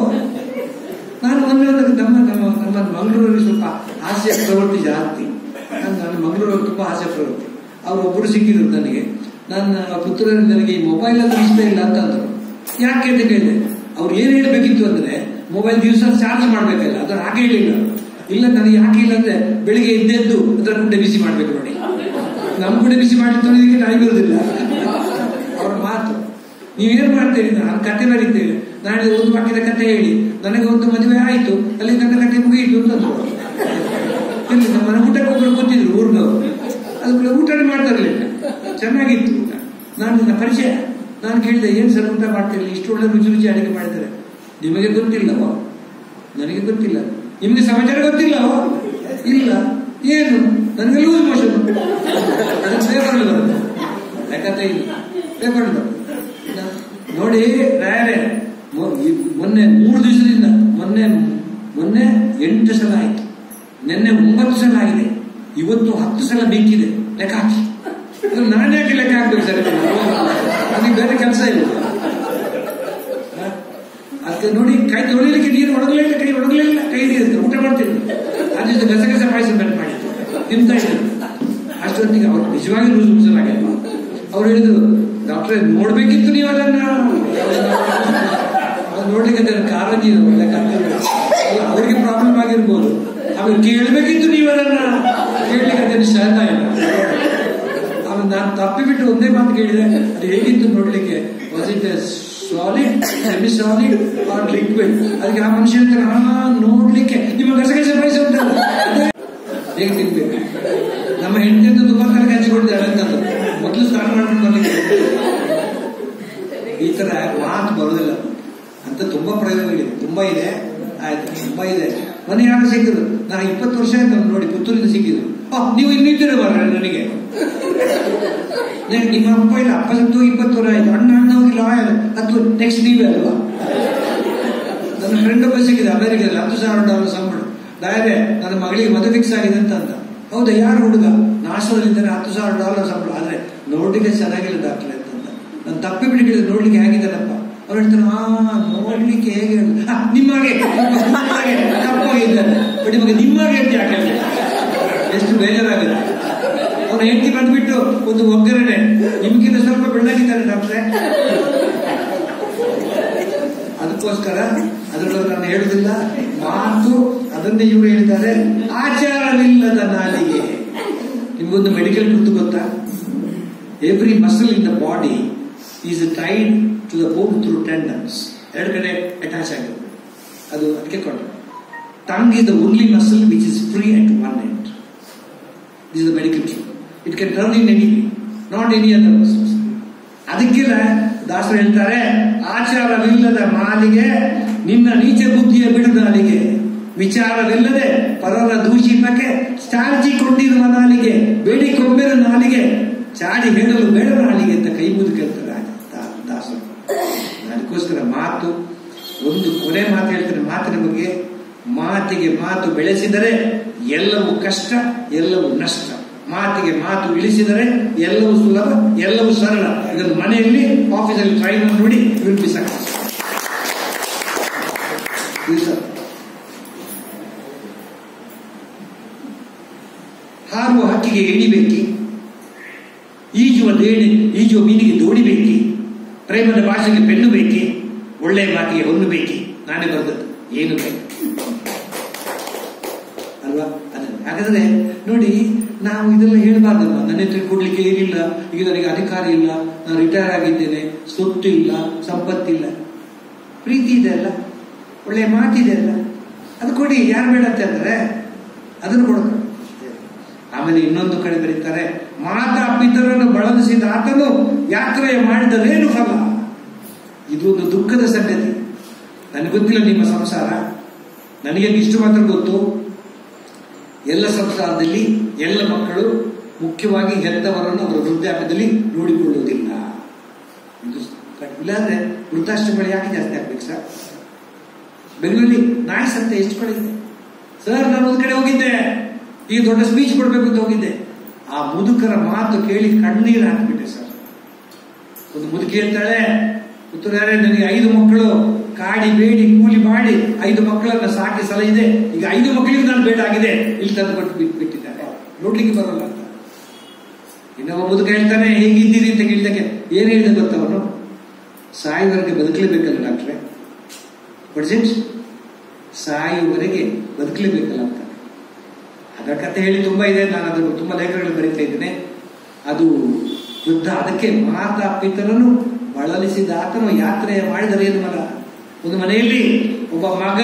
ನಾನು ಮೊನ್ನೆ ನಮ್ಮ ಮಂಗಳೂರಲ್ಲಿ ಸ್ವಲ್ಪ ಹಾಸ್ಯ ಪ್ರವೃತ್ತಿ ಜಾಸ್ತಿ. ನಾನು ಮಂಗಳೂರಲ್ಲಿ ತುಂಬಾ ಹಾಸ್ಯ ಪ್ರವೃತ್ತಿ. ಅವರೊಬ್ಬರು ಸಿಕ್ಕಿದ್ರು ನನಗೆ. ನನ್ನ ಪುತ್ರರು ನನಗೆ ಈ ಮೊಬೈಲ್ ಅಂದ್ರೆ ಇಷ್ಟ ಇಲ್ಲ ಅಂತ ಅಂದ್ರು. ಯಾಕೆ ಅಂತ ಕೇಳಿದೆ. ಅವ್ರು ಏನ್ ಹೇಳ್ಬೇಕಿತ್ತು ಅಂದ್ರೆ, ಮೊಬೈಲ್ ದಿವಸ ಚಾರ್ಜ್ ಮಾಡ್ಬೇಕಲ್ಲ, ಅದ್ರ ಹಾಗೆ ಹೇಳಿಲ್ಲ. ಇಲ್ಲ, ನನಗೆ ಯಾಕೆ ಇಲ್ಲ ಅಂದ್ರೆ, ಬೆಳಿಗ್ಗೆ ಎದ್ದೆದ್ದು ಅದರ ಗುಡ್ಡೆ ಬಿಸಿ ಮಾಡ್ಬೇಕು. ನೋಡಿ, ನಮ್ ಗುಡ್ಡೆ ಬಿಸಿ ಮಾಡಿದ್ದಕ್ಕೆ ಟೈಮ್ ಇರೋದಿಲ್ಲ. ಅವ್ರ ಮಾತು. ನೀವೇನ್ ಮಾಡ್ತೀರಿ? ನಾನು ಕತೆ ಬರೀತೇವೆ. ನಾಳೆ ಒಂದು ವಾಕ್ಯದ ಕತೆ ಹೇಳಿ, ನನಗೆ ಒಂದು ಮದುವೆ ಆಯ್ತು, ಅಲ್ಲಿ ನನ್ನ ಕತೆ ಮುಗಿಯಿತು ಅಂತಂದ್ರು. ಇಲ್ಲಿ ನಮ್ಮ ಮನೆ ಊಟಕ್ಕೆ ಒಬ್ಬರು ಕೂತಿದ್ರು ಊರಿನವರು. ಅದಕ್ಕೆ ಊಟನೇ ಮಾಡ್ತಾ ಇರಲಿಲ್ಲ, ಚೆನ್ನಾಗಿತ್ತು ಊಟ. ನಾನು ನನ್ನ ಪರಿಚಯ. ನಾನು ಕೇಳಿದೆ, ಏನ್ ಸರ್ ಊಟ ಮಾಡ್ತಿರಲಿಲ್ಲ, ಇಷ್ಟು ಒಳ್ಳೆ ರುಚಿ ರುಚಿ ಅಡಿಗೆ ಮಾಡ್ತಾರೆ, ನಿಮಗೆ ಗೊತ್ತಿಲ್ಲವ? ನನಗೆ ಗೊತ್ತಿಲ್ಲ. ನಿಮ್ಗೆ ಸಮಾಚಾರ ಗೊತ್ತಿಲ್ಲ? ಇಲ್ಲ. ಏನು? ನನಗೆ ಲೂಸ್ ಮೋಷನ್. ಅದಕ್ಕೆ ಪೇಪರ್ ಬರುತ್ತೆ, ಲೆಕ್ಕತೆ ಇಲ್ಲ, ಪೇಪರ್ ಬರುತ್ತೆ ನೋಡಿ. ರಾಯರೇ ಮೊನ್ನೆ 3 ದಿವಸದಿಂದ ಮೊನ್ನೆ 8 ಸಲ ಆಯ್ತು, ನಿನ್ನೆ 9 ಸಲ ಆಗಿದೆ, ಇವತ್ತು 10 ಸಲ ಬೇಕಿದೆ. ಲೆಕ್ಕ ಹಾಕಿ. ನಾನು ಯಾಕೆ ಲೆಕ್ಕ ಹಾಕ್ಬೇಕು ಸರ್? ಅದಕ್ಕೆ ಬೇರೆ ಕೆಲಸ ಇಲ್ಲ. ಅದಕ್ಕೆ ನೋಡಿ, ಕೈ ತೊಳಿಲಿಕ್ಕೆ ನೀರು ಒಣಗಲೇ ಇಲ್ಲ, ಕೈ ಒಣಗಲೇ ಇಲ್ಲ, ಕೈ ಹಿಡಿಯುತ್ತೆ. ಊಟ ಮಾಡ್ತೀನಿ, ಆ ದಿವಸ ಗಸಗಸ ಪಾಯಸ ಬೆಟ್ ಮಾಡಿ ತಿಂತಾ ಇದ್ರು. ಅಷ್ಟೊತ್ತಿಗೆ ಅವ್ರು ನಿಜವಾಗಿ ಲೂಸ್ ಮೋಷನ್ ಆಗ್ಯಾವ. ಅವ್ರು ಹೇಳಿದ್ರು, ಡಾಕ್ಟ್ರೇ ನೋಡ್ಬೇಕಿತ್ತು ನೀವು ಅದನ್ನ. ನೋಡ್ಲಿಕ್ಕೆ ಕಾರಣಿ ಅವ್ರಿಗೆ ಪ್ರಾಬ್ಲಮ್ ಆಗಿರ್ಬೋದು, ಆಮೇಲೆ ಕೇಳ್ಬೇಕಿತ್ತು ನೀವು ಅದನ್ನ. ಕೇಳಲಿಕ್ಕೆ ಅದನ್ನು ಶಾಂತ ಇಲ್ಲ. ಆಮೇಲೆ ನಾನು ತಪ್ಪಿಬಿಟ್ಟು ಒಂದೇ ಮಾತು ಕೇಳಿದೆ, ಅದು ಹೇಗಿತ್ತು ನೋಡ್ಲಿಕ್ಕೆ? Was it solid, semi solid or liquid? ಅದಕ್ಕೆ ಆ ಮನುಷ್ಯ ನೋಡ್ಲಿಕ್ಕೆ ನಿಮ್ಮ ಗಸಗಸ ಪಾಯಸ ಉಂಟಲ್ಲ ಹೇಗೆ ತಿನ್ಬೇಕು? ನಮ್ಮ ಹೆಂಡತಿಂದ ತುಂಬಾ ಕಾಲ ಹಂಚಿಕೊಂಡಿದ್ದಾರೆ ಅಂತಂದು ಮೊದಲು ಸ್ನಾನ ಮಾಡ್ಕೊಂಡು ಬರ್ಲಿಕ್ಕೆ. ಈ ತರ ಮಾತು ಬರೋದಿಲ್ಲ ಅಂತ ತುಂಬಾ ಪ್ರಯೋಗಗಳಿದೆ, ತುಂಬಾ ಇದೆ. ಆಯ್ತು, ತುಂಬಾ ಇದೆ. ಮನೆ ಯಾರು ಸಿಕ್ಕಿದ್ರು, ನಾನು 20 ವರ್ಷ ಆಯ್ತು ನೋಡಿ, ಪುತ್ತೂರಿಂದ ಸಿಕ್ಕಿದ್ರು. ನೀವು ಇನ್ನಿದ್ದೀರ ಬರ್ರ ನನಗೆ. ನಿಮ್ಮ ಅಪ್ಪ ಇಲ್ಲ, ಅಪ್ಪ ಸತ್ತು 20 ವರ್ಷ ಆಯ್ತು, ಅಣ್ಣ ಹೋಗಿಲ್ಲ, ಅದು ನೆಕ್ಸ್ಟ್ ನೀವೇ ಅಲ್ವಾ? ನನ್ನ ಫ್ರೆಂಡ್ ಒಬ್ಬ ಸಿಕ್ಕಿದೆ ಅಮೆರಿಕದಲ್ಲಿ, $10,000 ಸಂಬಳ. ಡಾಯರೆ ನನ್ನ ಮಗಳಿಗೆ ಮದುವೆ ಫಿಕ್ಸ್ ಆಗಿದೆ ಅಂತ. ಹೌದಾ? ಯಾರು ಹುಡುಗ? ನಾಶದಲ್ಲಿದ್ದಾರೆ, $10,000 ಸಂಬಳ, ಆದ್ರೆ ನೋಡ್ಲಿಕ್ಕೆ ಚೆನ್ನಾಗಿಲ್ಲ ಡಾಕ್ಟರ್ ಅಂತಂದ. ನಾನು ತಪ್ಪಿ ಬಿಟ್ಟು ನೋಡ್ಲಿಕ್ಕೆ ಹೇಗಿದ್ದಾನಪ್ಪ? ಅವ್ರು ಹೇಳ್ತಾನೆ, ನೋಡ್ಲಿಕ್ಕೆ ಹೇಗೆ ನಿಮ್ಮಾಗೆ ತಪ್ಪಾಗಿದ್ದಾನೆ, ಬಟ್ ಇವಾಗ ನಿಮ್ಮಾಗೆ ಅಂತ ಯಾಕೆ? ಎಷ್ಟು ಬೇಜಾರಾಗಿದೆ. ಅವ್ರ ಹೆಂಡತಿ ಬಂದ್ಬಿಟ್ಟು ಒಂದು ಒಗ್ಗರಣೆ, ನಿಮ್ಗಿಂತ ಸ್ವಲ್ಪ ಬೆಳ್ಳಗಿದ್ದಾರೆ ಡಾಕ್ಟ್ರೆ. ಅದಕ್ಕೋಸ್ಕರ ಅದರೊಳಗೆ ನಾನು ಹೇಳುದಿಲ್ಲ ಮಾತು, ಅದನ್ನೇ ಇವರು ಹೇಳ್ತಾರೆ, ಆಚಾರವಿಲ್ಲದ ನಾಲಿಗೆ. ನಿಮ್ಗೊಂದು ಮೆಡಿಕಲ್ ಗುರುತು ಗೊತ್ತಾ? Every muscle in the body is tied to the bone through tendons. 2 ಕಡೆ ಅಟ್ಯಾಚ್ ಆಗಿದೆ. ಅದು ಅದಕ್ಕೆ ಕೊಂಡು. Tongue is the only muscle which is free at one end. This is the medical truth. It can turn in any way, not any other muscles. ಅದಕ್ಕೆಲ್ಲ ದಾಸರು ಹೇಳ್ತಾರೆ, ಆಚಾರವಿಲ್ಲದ ಮಾಲಿಗೆ ನಿನ್ನ ನೀಚ ಬುದ್ಧಿಯ ಬಿಡು ನಾಲಿಗೆ, ವಿಚಾರವಿಲ್ಲದೆ ಪರರ ದೂಷಿತಕ್ಕೆ ಚಾಚಿಕೊಂಡಿರುವ ನಾಲಿಗೆ, ಬೇಡಿಕೊಂಬೆರ ನಾಲಿಗೆ, ಚಾಡಿ ಹೇಳಲು ಬೇಡ ನಾಲಿಗೆ ಅಂತ ಕೈ ಮುದು ಕೇಳ್ತಾರೆ ದಾಸರು. ಅದಕ್ಕೋಸ್ಕರ ಮಾತು ಒಂದು ಕೊನೆ ಮಾತು ಹೇಳ್ತಾರೆ ಮಾತಿನ ಬಗ್ಗೆ. ಮಾತಿಗೆ ಮಾತು ಬೆಳೆಸಿದರೆ ಎಲ್ಲವೂ ಕಷ್ಟ, ಎಲ್ಲವೂ ನಷ್ಟ. ಮಾತಿಗೆ ಮಾತು ಇಳಿಸಿದರೆ ಎಲ್ಲವೂ ಸುಲಭ, ಎಲ್ಲವೂ ಸರಳ. ಇದನ್ನು ಮನೆಯಲ್ಲಿ, ಆಫೀಸಲ್ಲಿ ಟ್ರೈ ಮಾಡಿ ನೋಡಿ, ವಿಲ್ ಬಿ ಸಕ್ಸಸ್. ಹಾರುವ ಹಕ್ಕಿಗೆ ಎಣಿಬೇಕಿ, ಈಜುವ ಮೀನಿಗೆ ದೋಣಿ ಬೇಕಿ, ಪ್ರೇಮದ ಭಾಷೆಗೆ ಪೆನ್ನು ಬೇಕಿ, ಒಳ್ಳೆಯ ಮಾತಿಗೆ ಹೊನ್ನು ಬೇಕಿ. ನಾನೇ ಬರೆದದ್ದು, ಏನು ಬೇಕು ಅಲ್ವಾ? ಅದನ್ನು ಹಾಗಾದ್ರೆ ನೋಡಿ, ನಾವು ಇದೆಲ್ಲ ಹೇಳಬಾರ್ದಲ್ವ. ನನ್ನ ಹತ್ರ ಕೊಡ್ಲಿಕ್ಕೆ ಏನಿಲ್ಲ, ಈಗ ನನಗೆ ಅಧಿಕಾರ ಇಲ್ಲ, ನಾನು ರಿಟೈರ್ ಆಗಿದ್ದೇನೆ, ಸ್ವತ್ತು ಇಲ್ಲ, ಸಂಪತ್ತಿಲ್ಲ. ಪ್ರೀತಿ ಇದೆ ಅಲ್ಲ, ಒಳ್ಳೆಯ ಮಾತಿದೆ ಅಲ್ಲ, ಅದು ಕೊಡಿ. ಯಾರು ಬೇಡ ಅಂತ ಅಂದ್ರೆ ಅದನ್ನು ಕೊಡಬೇಕು. ಆಮೇಲೆ ಇನ್ನೊಂದು ಕಡೆ ಬರೀತಾರೆ, ಮಾತಾ ಪಿತರನ್ನು ಬಳಲಿಸಿದ ಆತನು ಯಾತ್ರೆಯ ಮಾಡಿದರೇನು ಫಲ. ಇದು ಒಂದು ದುಃಖದ ಸಂಗತಿ. ನನಗೆ ಗೊತ್ತಿಲ್ಲ ನಿಮ್ಮ ಸಂಸಾರ, ನನಗೆ ಇಷ್ಟು ಮಾತ್ರ ಗೊತ್ತು. ಎಲ್ಲ ಸಂಸಾರದಲ್ಲಿ ಎಲ್ಲ ಮಕ್ಕಳು ಮುಖ್ಯವಾಗಿ ಹೆತ್ತವರನ್ನು ಅವರ ವೃದ್ಧಾಪ್ಯದಲ್ಲಿ ನೋಡಿಕೊಳ್ಳುವುದಿಲ್ಲ. ಇದು ಇಲ್ಲಾಂದ್ರೆ ವೃದ್ಧಾಶ್ರಮಗಳು ಯಾಕೆ ಜಾಸ್ತಿ ಆಗ್ಬೇಕು ಸರ್? ಬೆಂಗಳೂರಲ್ಲಿ ನಾಯಿ ಸಂತೆ ಎಷ್ಟು ಕಡೆ ಇದೆ ಸರ್? ನಾನು ಒಂದು ಕಡೆ ಹೋಗಿದ್ದೆ, ಈ ದೊಡ್ಡ ಸ್ಪೀಚ್ ಕೊಡ್ಬೇಕು ಅಂತ ಹೋಗಿದ್ದೆ. ಆ ಮುದುಕರ ಮಾತು ಕೇಳಿ ಕಣ್ಣೀರು ಹಾಕಿಬಿಟ್ಟೆ ಸರ್. ಒಂದು ಮುದುಕಿ ಹೇಳ್ತಾಳೆ, ಪುತ್ತೂರೇ ನನಗೆ 5 ಮಕ್ಕಳು, ಕಾಡಿ ಬೇಡಿ ಕೂಲಿ ಮಾಡಿ 5 ಮಕ್ಕಳನ್ನ ಸಾಕಿ ಸಲಹಿದೆ, ಈಗ 5 ಮಕ್ಕಳಿಗೆ ನಾನು ಬೇಡ ಆಗಿದೆ, ಇಲ್ಲಿ ತಂದು ಕೊಟ್ಟು ಬಿಟ್ಟಿದ್ದಾರೆ, ನೋಡ್ಲಿಕ್ಕೆ ಬರೋಲ್ಲ ಅಂತ. ಇನ್ನೊಬ್ಬ ಮುದುಕ ಹೇಳ್ತಾನೆ, ಹೇಗಿದ್ದೀರಿ ಅಂತ ಕೇಳಿದಕ್ಕೆ ಏನ್ ಹೇಳಿದೆ ಗೊತ್ತವನು? ಸಾಯುವವರೆಗೆ ಬದುಕಲೇಬೇಕಲ್ಲ ಡಾಕ್ಟ್ರೆ, ಸಾಯುವವರೆಗೆ ಬದುಕಲೇಬೇಕಲ್ಲ ಅಂತ. ಅದರ ಕಥೆ ಹೇಳಿ ತುಂಬಾ ಇದೆ, ನಾನು ಅದನ್ನು ತುಂಬಾ ಲೇಖನಗಳು ಬರೀತಾ ಇದ್ದೇನೆ. ಅದು ವೃದ್ಧ, ಅದಕ್ಕೆ ಮಾತಾ ಪಿತರನ್ನು ಬಳಲಿಸಿದ ಆತನು ಯಾತ್ರೆಯ ಮಾಡಿದರೇನು ಮಗ. ಒಂದು ಮನೆಯಲ್ಲಿ ಒಬ್ಬ ಮಗ,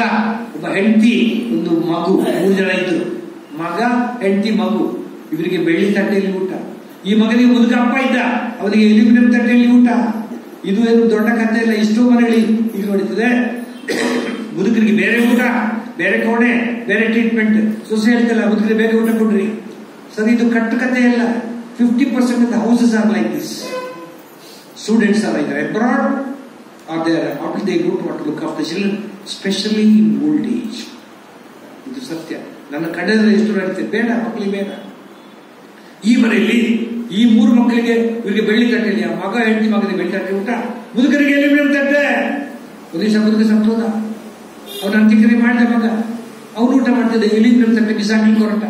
ಒಬ್ಬ ಹೆಂಡತಿ, ಒಂದು ಮಗು, 3 ಜನ ಇದ್ರು. ಮಗ, ಹೆಂಡತಿ, ಮಗು. ಇವರಿಗೆ ಬೆಳ್ಳಿ ತಟ್ಟೆಯಲ್ಲಿ ಊಟ. ಈ ಮಗನಿಗೆ ಮುದುಕ ಅಪ್ಪ ಇದ್ದ, ಅವನಿಗೆ ಎಲ್ಯೂಮಿನಿಯಂ ತಟ್ಟೆಯಲ್ಲಿ ಊಟ. ಇದು ಏನು ದೊಡ್ಡ ಕಥೆ ಇಲ್ಲ, ಇಷ್ಟೋ ಮನೆಯಲ್ಲಿ ಈಗ ನೋಡುತ್ತದೆ. ಮುದುಕರಿಗೆ ಬೇರೆ ಊಟ, ಬೇರೆ ಕೋಣೆ, ಬೇರೆ ಟ್ರೀಟ್ಮೆಂಟ್. ಸೊಸೆ ಹೇಳ್ತಲ್ಲ ಮುದುಕರಿಗೆ ಬೇಗ ಊಟ ಕೊಡ್ರಿ. ಸರ್ ಇದು ಕಟ್ಟುಕತೆ ಇಲ್ಲ. 50% of the houses are like this. Students are either abroad or they go to look after children, especially in old age. ಇದು ಸತ್ಯ. ನನ್ನ ಕಣ್ಣಲ್ಲಿ ಎಷ್ಟು ನಡೀತದೆ. ಬೇಡ ಮಕ್ಕಳಿಗೆ ಬೇಡ. ಈ ಮನೆಯಲ್ಲಿ ಈ 3 ಮಕ್ಕಳಿಗೆ ಇವರಿಗೆ ಬೆಳ್ಳಿ ತಟ್ಟೆಯಲ್ಲಿ ಮಗ ಹೆಂಡತಿ ಮಗನಿಗೆ ಬೆಳ್ಳಿ ತಟ್ಟೆ ಊಟ, ಮುದುಕರಿಗೆ ಎಲ್ಲಿ ತಟ್ಟೆ. ಒಂದು ದಿವಸ ಮುದುಕ ಸತ್ತೋದ. ಅವನ ಅಂತ್ಯಕ್ರಿಯೆ ಮಾಡಿದ ಮಗ, ಅವನು ಊಟ ಮಾಡ್ತಿದ್ದ, ಎಲ್ಲಿ ತಟ್ಟೆ ಬಿಸಾಕ್ಲಿಕ್ಕೆ ಹೊರಟ.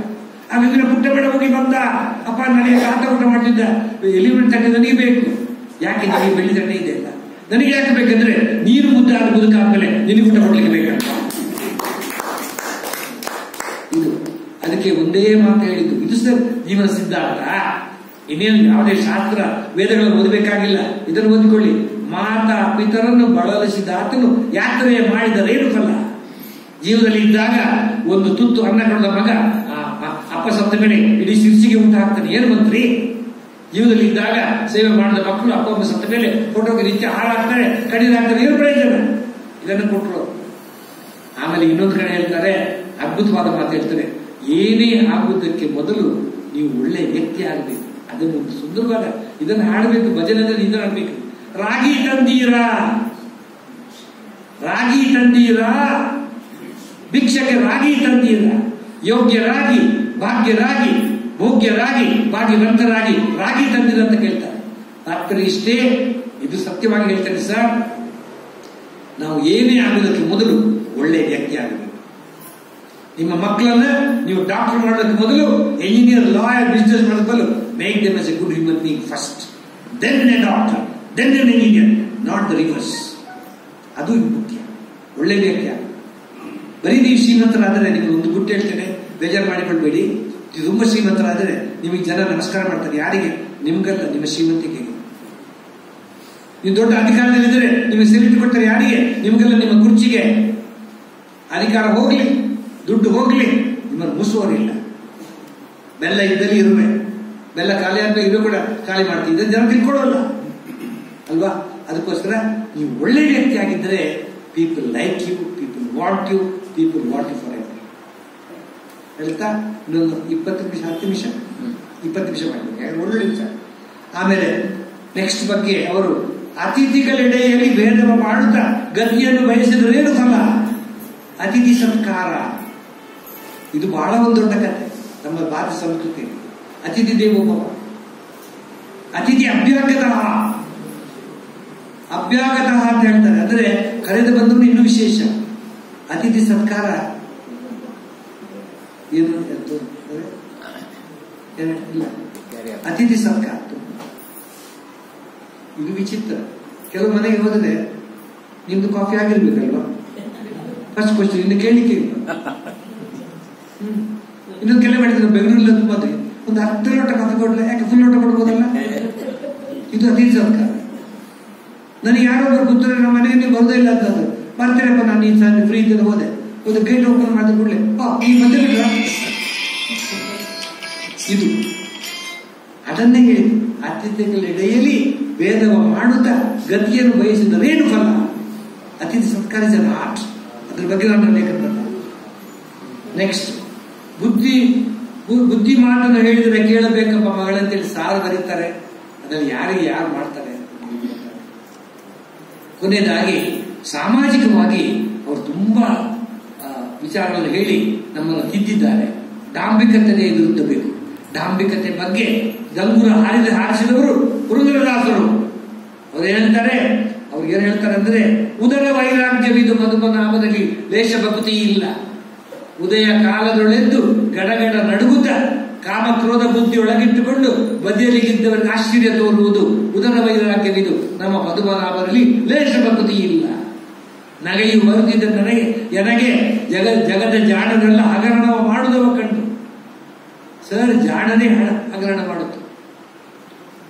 ಆಮೇಲೆ ಪುಟ್ಟ ಬೇಡ ಹೋಗಿ ಬಂದ, ಅಪ್ಪ ನನಗೆ ಆಟ ಊಟ ಮಾಡ್ತಿದ್ದ, ಎಲಿಮೆಂಟ್ ತಟ್ಟೆ ನನಗೆ ಬೇಕು. ಯಾಕೆ ನನಗೆ ಬೆಳ್ಳಿ ತಟ್ಟೆ ಇದೆ ಅಲ್ಲ, ನನಗೆ ಯಾಕೆ ಬೇಕಂದ್ರೆ ನೀರು ಮುದ್ದೆ ಆದ ಮುದುಕ ಆದ್ಮೇಲೆ ನಿನಗೆ ಊಟ ಕೊಡ್ಲಿಕ್ಕೆ ಬೇಕಂತ. ಇದು ಅದಕ್ಕೆ ಒಂದೇ ಮಾತು ಹೇಳಿದ್ದು. ಇದು ಸರ್ ಜೀವನ ಸಿದ್ಧಾಂತ. ಇನ್ನೇನು ಯಾವುದೇ ಶಾಸ್ತ್ರ ವೇದಗಳನ್ನು ಓದಬೇಕಾಗಿಲ್ಲ. ಇದನ್ನು ಓದಿಕೊಳ್ಳಿ. ಮಾತಾ ಪಿತರನ್ನು ಬಳಲಿಸಿದ ಆತನು ಯಾತ್ರೆ ಮಾಡಿದರೇನು ಫಲ. ಜೀವನದಲ್ಲಿ ಇದ್ದಾಗ ಒಂದು ತುತ್ತು ಅನ್ನ ಕೊಡದ ಮಗ ಅಪ್ಪ ಸತ್ತ ಮೇಲೆ ಇಡೀ ಶಿರ್ಸಿಗೆ ಊಟ ಹಾಕ್ತಾನೆ. ಏನು ಮಂತ್ರಿ? ಜೀವನದಲ್ಲಿ ಇದ್ದಾಗ ಸೇವೆ ಮಾಡಿದ ಮಕ್ಕಳು ಅಪ್ಪ ಅಮ್ಮ ಸತ್ತ ಮೇಲೆ ಫೋಟೋಗೆ ನಿತ್ಯ ಹಾಳಾಗ್ತಾರೆ, ಕಡಿದಾಗ್ತಾರೆ. ಏನು ಪ್ರಯೋಜನ? ಇದನ್ನು ಕೊಟ್ಟರು. ಆಮೇಲೆ ಇನ್ನೊಂದು ಕಡೆ ಹೇಳ್ತಾರೆ, ಅದ್ಭುತವಾದ ಮಾತು ಹೇಳ್ತಾರೆ, ಏನೇ ಆಗುವುದಕ್ಕೆ ಮೊದಲು ನೀವು ಒಳ್ಳೆ ವ್ಯಕ್ತಿ ಆಗಬೇಕು. ಅದನ್ನು ಸುಂದರವಾದ ಇದನ್ನು ಹಾಡಬೇಕು. ಭಜನೆಯಲ್ಲಿ ಇದನ್ನು ಹಾಡಬೇಕು. ರಾಗಿ ತಂದೀರಾ, ರಾಗಿ ತಂದೀರಾ, ಭಿಕ್ಷಕ್ಕೆ ರಾಗಿ ತಂದೀರಾ, ಯೋಗ್ಯರಾಗಿ, ಭಾಗ್ಯರಾಗಿ, ಭೋಗ್ಯರಾಗಿ, ಭಾಗ್ಯವಂತರಾಗಿ ರಾಗಿ ತಂದಿರ ಅಂತ ಕೇಳ್ತಾರೆ. ತಾತ್ಪರ್ಯ ಇಷ್ಟೇ. ಇದು ಸತ್ಯವಾಗಿ ಹೇಳ್ತಾರೆ ಸರ್. ನಾವು ಏನೇ ಆಗೋದಕ್ಕೆ ಮೊದಲು ಒಳ್ಳೆ ವ್ಯಕ್ತಿ ಆಗಬೇಕು. ನಿಮ್ಮ ಮಕ್ಕಳನ್ನ ನೀವು ಡಾಕ್ಟರ್ ಮಾಡೋದಕ್ಕೆ ಮೊದಲು, ಎಂಜಿನಿಯರ್, ಲಾಯರ್, ಬಿಸ್ನೆಸ್ ಮಾಡೋದಕ್ಕೆ ಮೊದಲು make them as a good human being first, then a doctor, then an engineer, not the reverse. ಅದು ಮುಖ್ಯ. ಒಳ್ಳೆ ವ್ಯಕ್ತಿ ಆಗ. ಬರೀ ನೀವು ಶ್ರೀಮಂತರಾದರೆ, ನಿಮಗೆ ಒಂದು ಗುಟ್ಟು ಹೇಳ್ತೇನೆ, ಬೇಜಾರು ಮಾಡಿಕೊಳ್ಬೇಡಿ. ತುಂಬಾ ಶ್ರೀಮಂತರಾದರೆ ನಿಮಗೆ ಜನ ನಮಸ್ಕಾರ ಮಾಡ್ತಾರೆ. ಯಾರಿಗೆ? ನಿಮ್ಗಲ್ಲ, ನಿಮ್ಮ ಶ್ರೀಮಂತಿಕೆಗೆ. ನೀವು ದೊಡ್ಡ ಅಧಿಕಾರದಲ್ಲಿದ್ದರೆ ನಿಮಗೆ ಸೆಲ್ಯೂಟ್ ಕೊಡ್ತಾರೆ. ಯಾರಿಗೆ? ನಿಮ್ಗೆಲ್ಲ, ನಿಮ್ಮ ಕುರ್ಚಿಗೆ. ಅಧಿಕಾರ ಹೋಗ್ಲಿ, ದುಡ್ಡು ಹೋಗ್ಲಿ, ನಿಮ್ಮನ್ನು ಮುಸುವವರಿಲ್ಲ. ಬೆಲ್ಲ ಇದ್ದಲ್ಲಿ ಇರುವೆ, ಬೆಲ್ಲ ಖಾಲಿ ಆದ್ಮೇಲೆ ಇದು ಕೂಡ ಖಾಲಿ ಮಾಡ್ತಿದ್ದ ಜನ ತಿಳ್ಕೊಳ್ಳೋಲ್ಲ ಅಲ್ವಾ? ಅದಕ್ಕೋಸ್ಕರ ನೀವು ಒಳ್ಳೆ ವ್ಯಕ್ತಿ ಆಗಿದ್ದರೆ people like you, people want you, people want you forever. ಹೇಳ್ತಾ ಇನ್ನೊಂದು 20 ನಿಮಿಷ 10 ನಿಮಿಷ 20 ನಿಮಿಷ ಮಾಡಬೇಕು. ಒಳ್ಳೆ ವಿಚಾರ. ಆಮೇಲೆ ನೆಕ್ಸ್ಟ್ ಬಗ್ಗೆ ಅವರು, ಅತಿಥಿಗಳೆಡೆಯಲ್ಲಿ ಭೇದವ ಮಾಡುತ್ತಾ ಗತಿಯನ್ನು ಬಯಸಿದರೇನು ಫಲ. ಅತಿಥಿ ಸತ್ಕಾರ ಇದು ಬಹಳ ಒಂದು ದೊಡ್ಡ ಕಥೆ ನಮ್ಮ ಭಾರತ ಸಂಸ್ಕೃತಿ. ಅತಿಥಿ ದೇವೋಭವ, ಅತಿಥಿ ಅಭ್ಯಾಗತಃ ಅಂತ ಹೇಳ್ತಾರೆ. ಅಂದ್ರೆ ಕರೆದು ಬಂದವರು ಇನ್ನೂ ವಿಶೇಷ. ಅತಿಥಿ ಸತ್ಕಾರ ಏನು ಇಲ್ಲ, ಅತಿಥಿ ಸತ್ಕಾರ ಇದು ವಿಚಿತ್ರ. ಕೆಲವು ಮನೆಗೆ ಹೋದರೆ ನಿಮ್ದು ಕಾಫಿ ಆಗಿರ್ಬೇಕಲ್ವಾ, ಫಸ್ಟ್ ಕ್ವಶನ್. ಇನ್ನು ಕೇಳಲಿಕ್ಕೆ ಇಲ್ಲ. ಇನ್ನೊಂದು ಕೆಲ ಮಾಡಿದ್ರೆ ಬೆಂಗಳೂರಲ್ಲಿ ಬಂದ್ರೆ ಒಂದು 10 ಲೋಟ ಕಾಫಿ ಕೊಡ್ಲ, ಯಾಕೆ ಫುಲ್ ಲೋಟ ಕೊಡ್ಬೋದಲ್ಲ. ಇದು ಅತಿಥಿ ಸತ್ಕಾರ. ನನಗೆ ಯಾರೊಬ್ಬರು ಗೊತ್ತಿರೋ ನಮ್ಮ ಮನೆಗೆ ನೀವು ಬರೋದೇ ಇಲ್ಲ ಅಂತಂದ್ರೆ, ಬರ್ತೀರಪ್ಪ ನಾನು ಈ ಸಾರಿ ಫ್ರೀ ಇದ್ದ ಹೋದೆ, ಒಂದು ಗೇಟ್ ಓಪನ್ ಮಾಡಿದ ಕೂಡಲೇ ಈ ಬಂದಿಲ್ಲ. ಇದು ಅದನ್ನೇ ಹೇಳಿ, ಅತಿಥಿಗಳೆಡೆಯಲ್ಲಿ ಭೇದವ ಮಾಡುತ್ತಾ ಗತಿಯನ್ನು ಬಯಸಿದರೇನು ಫಲ. ಅತಿಥಿ ಸತ್ಕಾರ ಇಸ್ ಅನ್ ಆರ್ಟ್. ಅದ್ರ ಬಗ್ಗೆ ನಾನು ಲೇಖನ. ನೆಕ್ಸ್ಟ್, ಬುದ್ಧಿ ಮಾತನ್ನು ಹೇಳಿದರೆ ಕೇಳಬೇಕಪ್ಪ ಮಗಳಂತೇಳಿ ಸಾರು ಬರೀತಾರೆ. ಅದನ್ನು ಯಾರಿಗೆ ಯಾರು ಮಾಡ್ತಾರೆ. ಕೊನೆಯದಾಗಿ ಸಾಮಾಜಿಕವಾಗಿ ಅವರು ತುಂಬಾ ವಿಚಾರಗಳನ್ನು ಹೇಳಿ ನಮ್ಮನ್ನು ತಿದ್ದಿದ್ದಾರೆ. ಡಾಂಬಿಕತೆ ವಿರುದ್ಧ ಬೇಕು. ಡಾಂಬಿಕತೆ ಬಗ್ಗೆ ಗಂಗೂರ ಹಾರಿಸಿದವರು ಪುರಂದರದಾಸರು. ಅವ್ರು ಹೇಳ್ತಾರೆ, ಅವ್ರಿಗೇನು ಹೇಳ್ತಾರೆ ಅಂದ್ರೆ, ಉದರ ವೈರಾಗ್ಯವಿದು ಮಧುಮನಾಮದಲ್ಲಿ ಲೇಷ ಭಕ್ತಿ ಇಲ್ಲ. ಉದಯ ಕಾಲದೊಳೆದ್ದು ಗಡಗಡ ನಡುಗುತ್ತ ಕಾಮಕ್ರೋಧ ಬುದ್ಧಿ ಒಳಗಿಟ್ಟುಕೊಂಡು ಬದಿಯಲ್ಲಿಗಿದ್ದವರಿಗೆ ಆಶ್ಚರ್ಯ ತೋರುವುದು ಉದರ ವೈರಾಗ್ಯವಿದು ನಮ್ಮ ಮಧುಮನಾಮದಲ್ಲಿ ಲೇಷ ಭಕ್ತಿ ಇಲ್ಲ. ನಗೆಯು ಬರುತ್ತಿದ್ದ ನನಗೆ ಜಗದ ಜಾಣರೆಲ್ಲ ಹಗರಣವ ಮಾಡುದವ ಕಂಡು. ಸರ್, ಜಾಣನೇ ಹಗರಣ ಮಾಡುತ್ತೆ.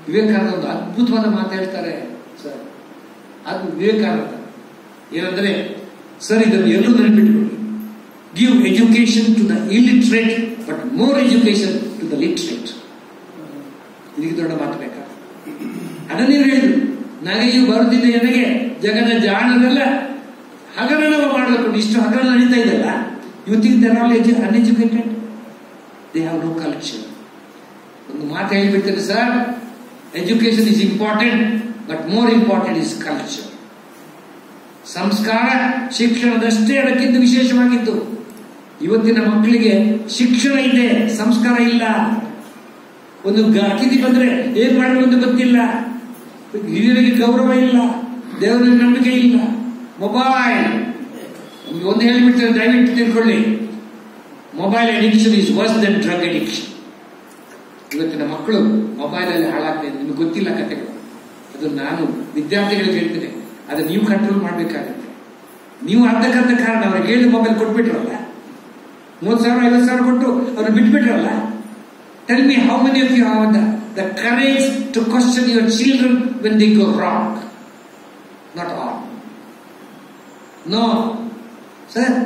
ವಿವೇಕಾನಂದ ಒಂದು ಅದ್ಭುತವಾದ ಮಾತು ಹೇಳ್ತಾರೆ ಸರ್. ಅದು ವಿವೇಕಾನಂದ ಏನಂದ್ರೆ, ಸರ್ ಇದನ್ನು ಎಲ್ಲರೂ ನೆನಪಿಟ್ಟುಕೊಳ್ಳಿ. Give education to the illiterate but more education to the literate. ಇದಕ್ಕೆ ದೊಡ್ಡ ಮಾತು ಬೇಕಾ? ಅದನ್ನೇ ಹೇಳಿದ್ರು. ನಗೆಯು ಬರುತ್ತಿದ್ದ ನನಗೆ ಜಗದ ಜಾಣರೆಲ್ಲ ಹಗರಣವ ಮಾಡಬೇಕು. ಇಷ್ಟು ಹಗರಣ ನಡೀತಾ ಇದೆಲ್ಲ, you think they are all uneducated? They have no culture. ಒಂದು ಮಾತು ಹೇಳಿಬಿಡ್ತಾರೆ sir, education is important, but more important is culture. ಸಂಸ್ಕಾರ ಶಿಕ್ಷಣದಷ್ಟೇ ಅದಕ್ಕಿಂತ ವಿಶೇಷವಾಗಿತ್ತು. ಇವತ್ತಿನ ಮಕ್ಕಳಿಗೆ ಶಿಕ್ಷಣ ಇದೆ, ಸಂಸ್ಕಾರ ಇಲ್ಲ. ಒಂದು ಅತಿಥಿ ಬಂದ್ರೆ ಏನ್ ಮಾಡಬೇಕು ಅಂತ ಗೊತ್ತಿಲ್ಲ, ಹಿರಿಯರಿಗೆ ಗೌರವ ಇಲ್ಲ, ದೇವರಿಗೆ ನಂಬಿಕೆ ಇಲ್ಲ. ಮೊಬೈಲ್ ಒಂದು ಹೇಳಿಬಿಡ್ತಾರೆ, ದಯವಿಟ್ಟು ತಿಳ್ಕೊಳ್ಳಿ, mobile addiction is worse than drug addiction. ಇವತ್ತಿನ ಮಕ್ಕಳು ಮೊಬೈಲ್ ಅಲ್ಲಿ ಹಾಳಾಗ್ತದೆ, ನಿಮ್ಗೆ ಗೊತ್ತಿಲ್ಲ ಕಥೆಗಳು. ಅದು ನಾನು ವಿದ್ಯಾರ್ಥಿಗಳಿಗೆ ಹೇಳ್ತೇನೆ, ಅದು ನೀವು ಕಂಟ್ರೋಲ್ ಮಾಡಬೇಕಾಗುತ್ತೆ. ನೀವು ಅರ್ಧಕ್ಕರ್ಧ ಕಾರಣ ಅವ್ರಿಗೆ ಹೇಳಿ ಮೊಬೈಲ್ ಕೊಟ್ಬಿಟ್ರಲ್ಲ, 30,000 50,000 ಕೊಟ್ಟು ಅವ್ರನ್ನ ಬಿಟ್ಬಿಟ್ರಲ್ಲ. Tell me how many of you have the courage to question your children when they go wrong? Not all. No. Sir,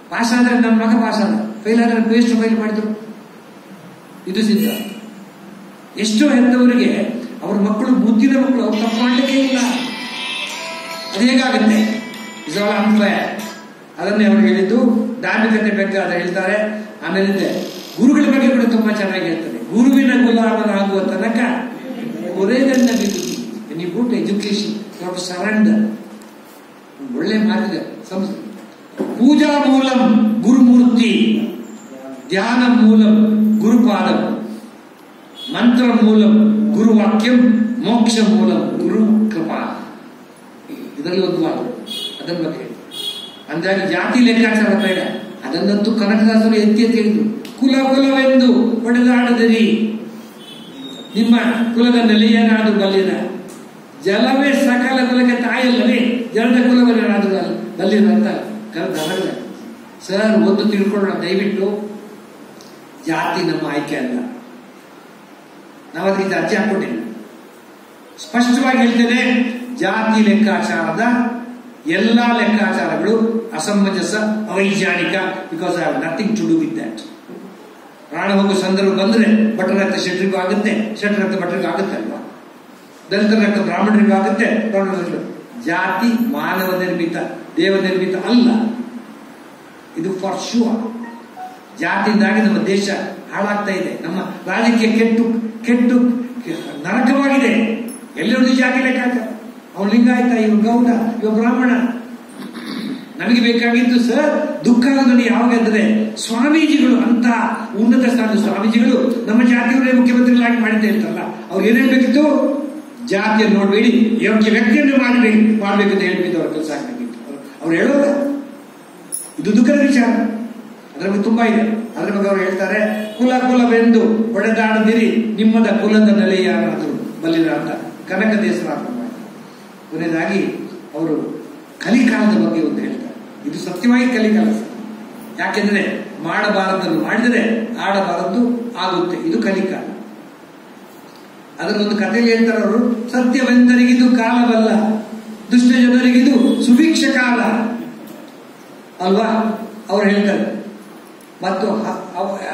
pass ಆದ್ರೆ ನನ್ನ ಮಗ ಪಾಸ್ ಆದ, ಫೇಲ್ ಆದ್ರೆ ಪೇಸ್ಟ್ ಫೈಲ್ ಮಾಡಿದ್ರು. ಇದು ಸಿದ್ಧ. ಎಷ್ಟೋ ಹೆತ್ತವರಿಗೆ ಅವ್ರ ಮಕ್ಕಳು ಮುದ್ದಿನ ಮಕ್ಕಳು, ಅವ್ರು ತಪ್ಪು ಮಾಡಲಿಕ್ಕೆ ಇಲ್ಲ. ಅದು ಹೇಗಾಗುತ್ತೆ? Is all unfair. ಅದನ್ನೇ ಅವ್ರು ಹೇಳಿದ್ದು. ಧಾರ್ಮಿಕತೆ ಬಗ್ಗೆ ಅದು ಹೇಳ್ತಾರೆ. ಆಮೇಲೆ ಗುರುಗಳ ಬಗ್ಗೆ ಕೂಡ ತುಂಬಾ ಚೆನ್ನಾಗಿ ಹೇಳ್ತಾರೆ. ಗುರುವಿನ ಗುಲಾಮನಾಗುವ ತನಕ ಒರೇದನ್ನ ಬಿಟ್ಟು ಎಜುಕೇಶನ್ ಸರೆಂಡರ್. ಒಳ್ಳೆ ಮಾತಿದೆ. ಪೂಜಾ ಮೂಲಂ ಗುರುಮೂರ್ತಿ, ಧ್ಯಾನ ಮೂಲಂ ಗುರುಪಾದಂ, ಮಂತ್ರ ಮೂಲಂ ಗುರುವಾಕ್ಯಂ, ಮೋಕ್ಷ ಮೂಲಂ ಗುರು ಕೃಪಾ. ಇದರಲ್ಲಿ ಒಂದು ಮಾತು, ಅದನ್ನ ಬಗ್ಗೆ ಹೇಳಿ. ಅಂದಾಗಿ ಜಾತಿ ಲೆಕ್ಕಾಚಾರ ಬೇಡ. ಅದನ್ನಂತೂ ಕನಕದಾಸರು ಎತ್ತಿ ಎತ್ತಿ ಹೇಳಿದ್ರು. ಕುಲ ಕುಲವೆಂದು ಹೊಡೆದಾಡದಿರಿ, ನಿಮ್ಮ ಕುಲದ ನೆಲೆಯನಾದು ಬಲ್ಲಿರ. ಜಲವೇ ಸಕಲ ಕುಲಕ್ಕೆ ತಾಯಲ್ಲವೇ, ಜಲದ ಕುಲವನ್ನಾದು ಬಲ್ಲಿರ ಅಂತ ಕರೆದ. ಸರ್, ಒಂದು ತಿಳ್ಕೊಳ್ಳೋಣ ದಯವಿಟ್ಟು, ಜಾತಿ ನಮ್ಮ ಆಯ್ಕೆ ಅಲ್ಲ. ನಾವು ಅದಕ್ಕೆ ಅರ್ಜಿ ಹಾಕೊಂಡಿಲ್ಲ. ಸ್ಪಷ್ಟವಾಗಿ ಹೇಳ್ತೇನೆ, ಜಾತಿ ಲೆಕ್ಕಾಚಾರದ ಎಲ್ಲಾ ಲೆಕ್ಕಾಚಾರಗಳು ಅಸಮಂಜಸ, ಅವೈಜ್ಞಾನಿಕ. Because I have nothing to do with that. ಪ್ರಾಣ ಹೋಗೋ ಸಂದರ್ಭ ಬಂದ್ರೆ ಭಟ್ರ ರಕ್ತ ಶೆಟ್ರಿಗೂ ಆಗುತ್ತೆ, ಶೆಟ್ರ ರಕ್ತ ಭಟ್ರಿಗೂ ಆಗುತ್ತೆ ಅಲ್ವಾ? ದಲಿತರ ರಕ್ತ ಬ್ರಾಹ್ಮಣರಿಗೂ ಆಗುತ್ತೆ. ಜಾತಿ ಮಾನವ ನಿರ್ಮಿತ, ದೇವ ನಿರ್ಮಿತ ಅಲ್ಲ. ಇದು ಫಾರ್ ಶೂರ್. ಜಾತಿಯಿಂದಾಗಿ ನಮ್ಮ ದೇಶ ಹಾಳಾಗ್ತಾ ಇದೆ. ನಮ್ಮ ರಾಜಕೀಯ ಕೆಟ್ಟು ಕೆಟ್ಟು ನರಕವಾಗಿದೆ. ಎಲ್ಲರೂ ಜಾತಿ ಲೆಕ್ಕಾಚಾರ. ಅವನು ಲಿಂಗಾಯತ, ಇವ ಗೌಡ, ಇವ ಬ್ರಾಹ್ಮಣ. ನಮಗೆ ಬೇಕಾಗಿದ್ದು ಸರ್ ದುಃಖವನ್ನು ಯಾವಾಗಂದ್ರೆ ಸ್ವಾಮೀಜಿಗಳು, ಅಂತ ಉನ್ನತ ಸ್ಥಾನದ ಸ್ವಾಮೀಜಿಗಳು ನಮ್ಮ ಜಾತಿಯವರೇ ಮುಖ್ಯಮಂತ್ರಿಗಳಾಗಿ ಮಾಡಿದ್ದೆ ಇರ್ತಲ್ಲ, ಅವ್ರು ಏನೇನ್ ಬೇಕಿತ್ತು? ಜಾತಿಯನ್ನು ನೋಡಬೇಡಿ, ಯೋಗ್ಯ ವ್ಯಕ್ತಿಯನ್ನು ಮಾಡ್ಬೇಕಂತ ಹೇಳ್ಬಿಟ್ಟು ಅವ್ರ ಕೆಲಸ ಆಗ್ಬೇಕಿತ್ತು. ಅವ್ರು ಹೇಳೋದ ಇದು ದುಃಖದ ವಿಚಾರ. ಅದ್ರ ಬಗ್ಗೆ ತುಂಬಾ ಇದೆ. ಅದ್ರ ಬಗ್ಗೆ ಅವ್ರು ಹೇಳ್ತಾರೆ, ಕುಲ ಕುಲವೆಂದು ಹೊಡೆದಾಡದಿರಿ, ನಿಮ್ಮದ ಕುಲದ ನೆಲೆಯಾದರೂ ಬಲ್ಲಿರ ಅಂತ ಕನಕ ದೇಶರಾದ. ಕೊನೆಯದಾಗಿ ಅವರು ಕಲಿಕಾಲದ ಬಗ್ಗೆ ಒಂದು ಹೇಳ್ತಾರೆ. ಇದು ಸತ್ಯವಾಗಿ ಕಲಿಕಾಲ. ಯಾಕೆಂದ್ರೆ ಮಾಡಬಾರದನ್ನು ಮಾಡಿದರೆ ಆಡಬಾರದು ಆಗುತ್ತೆ. ಇದು ಕಲಿಕಾಲ. ಅದನ್ನೊಂದು ಕಥೆಯಲ್ಲಿ ಹೇಳ್ತಾರೆ ಅವರು, ಸತ್ಯವಂತರಿಗಿದು ಕಾಲವಲ್ಲ, ದುಷ್ಟ ಜನರಿಗಿದು ಸುಭಿಕ್ಷ ಕಾಲ ಅಲ್ವಾ ಅವ್ರು ಹೇಳ್ತಾರೆ. ಮತ್ತು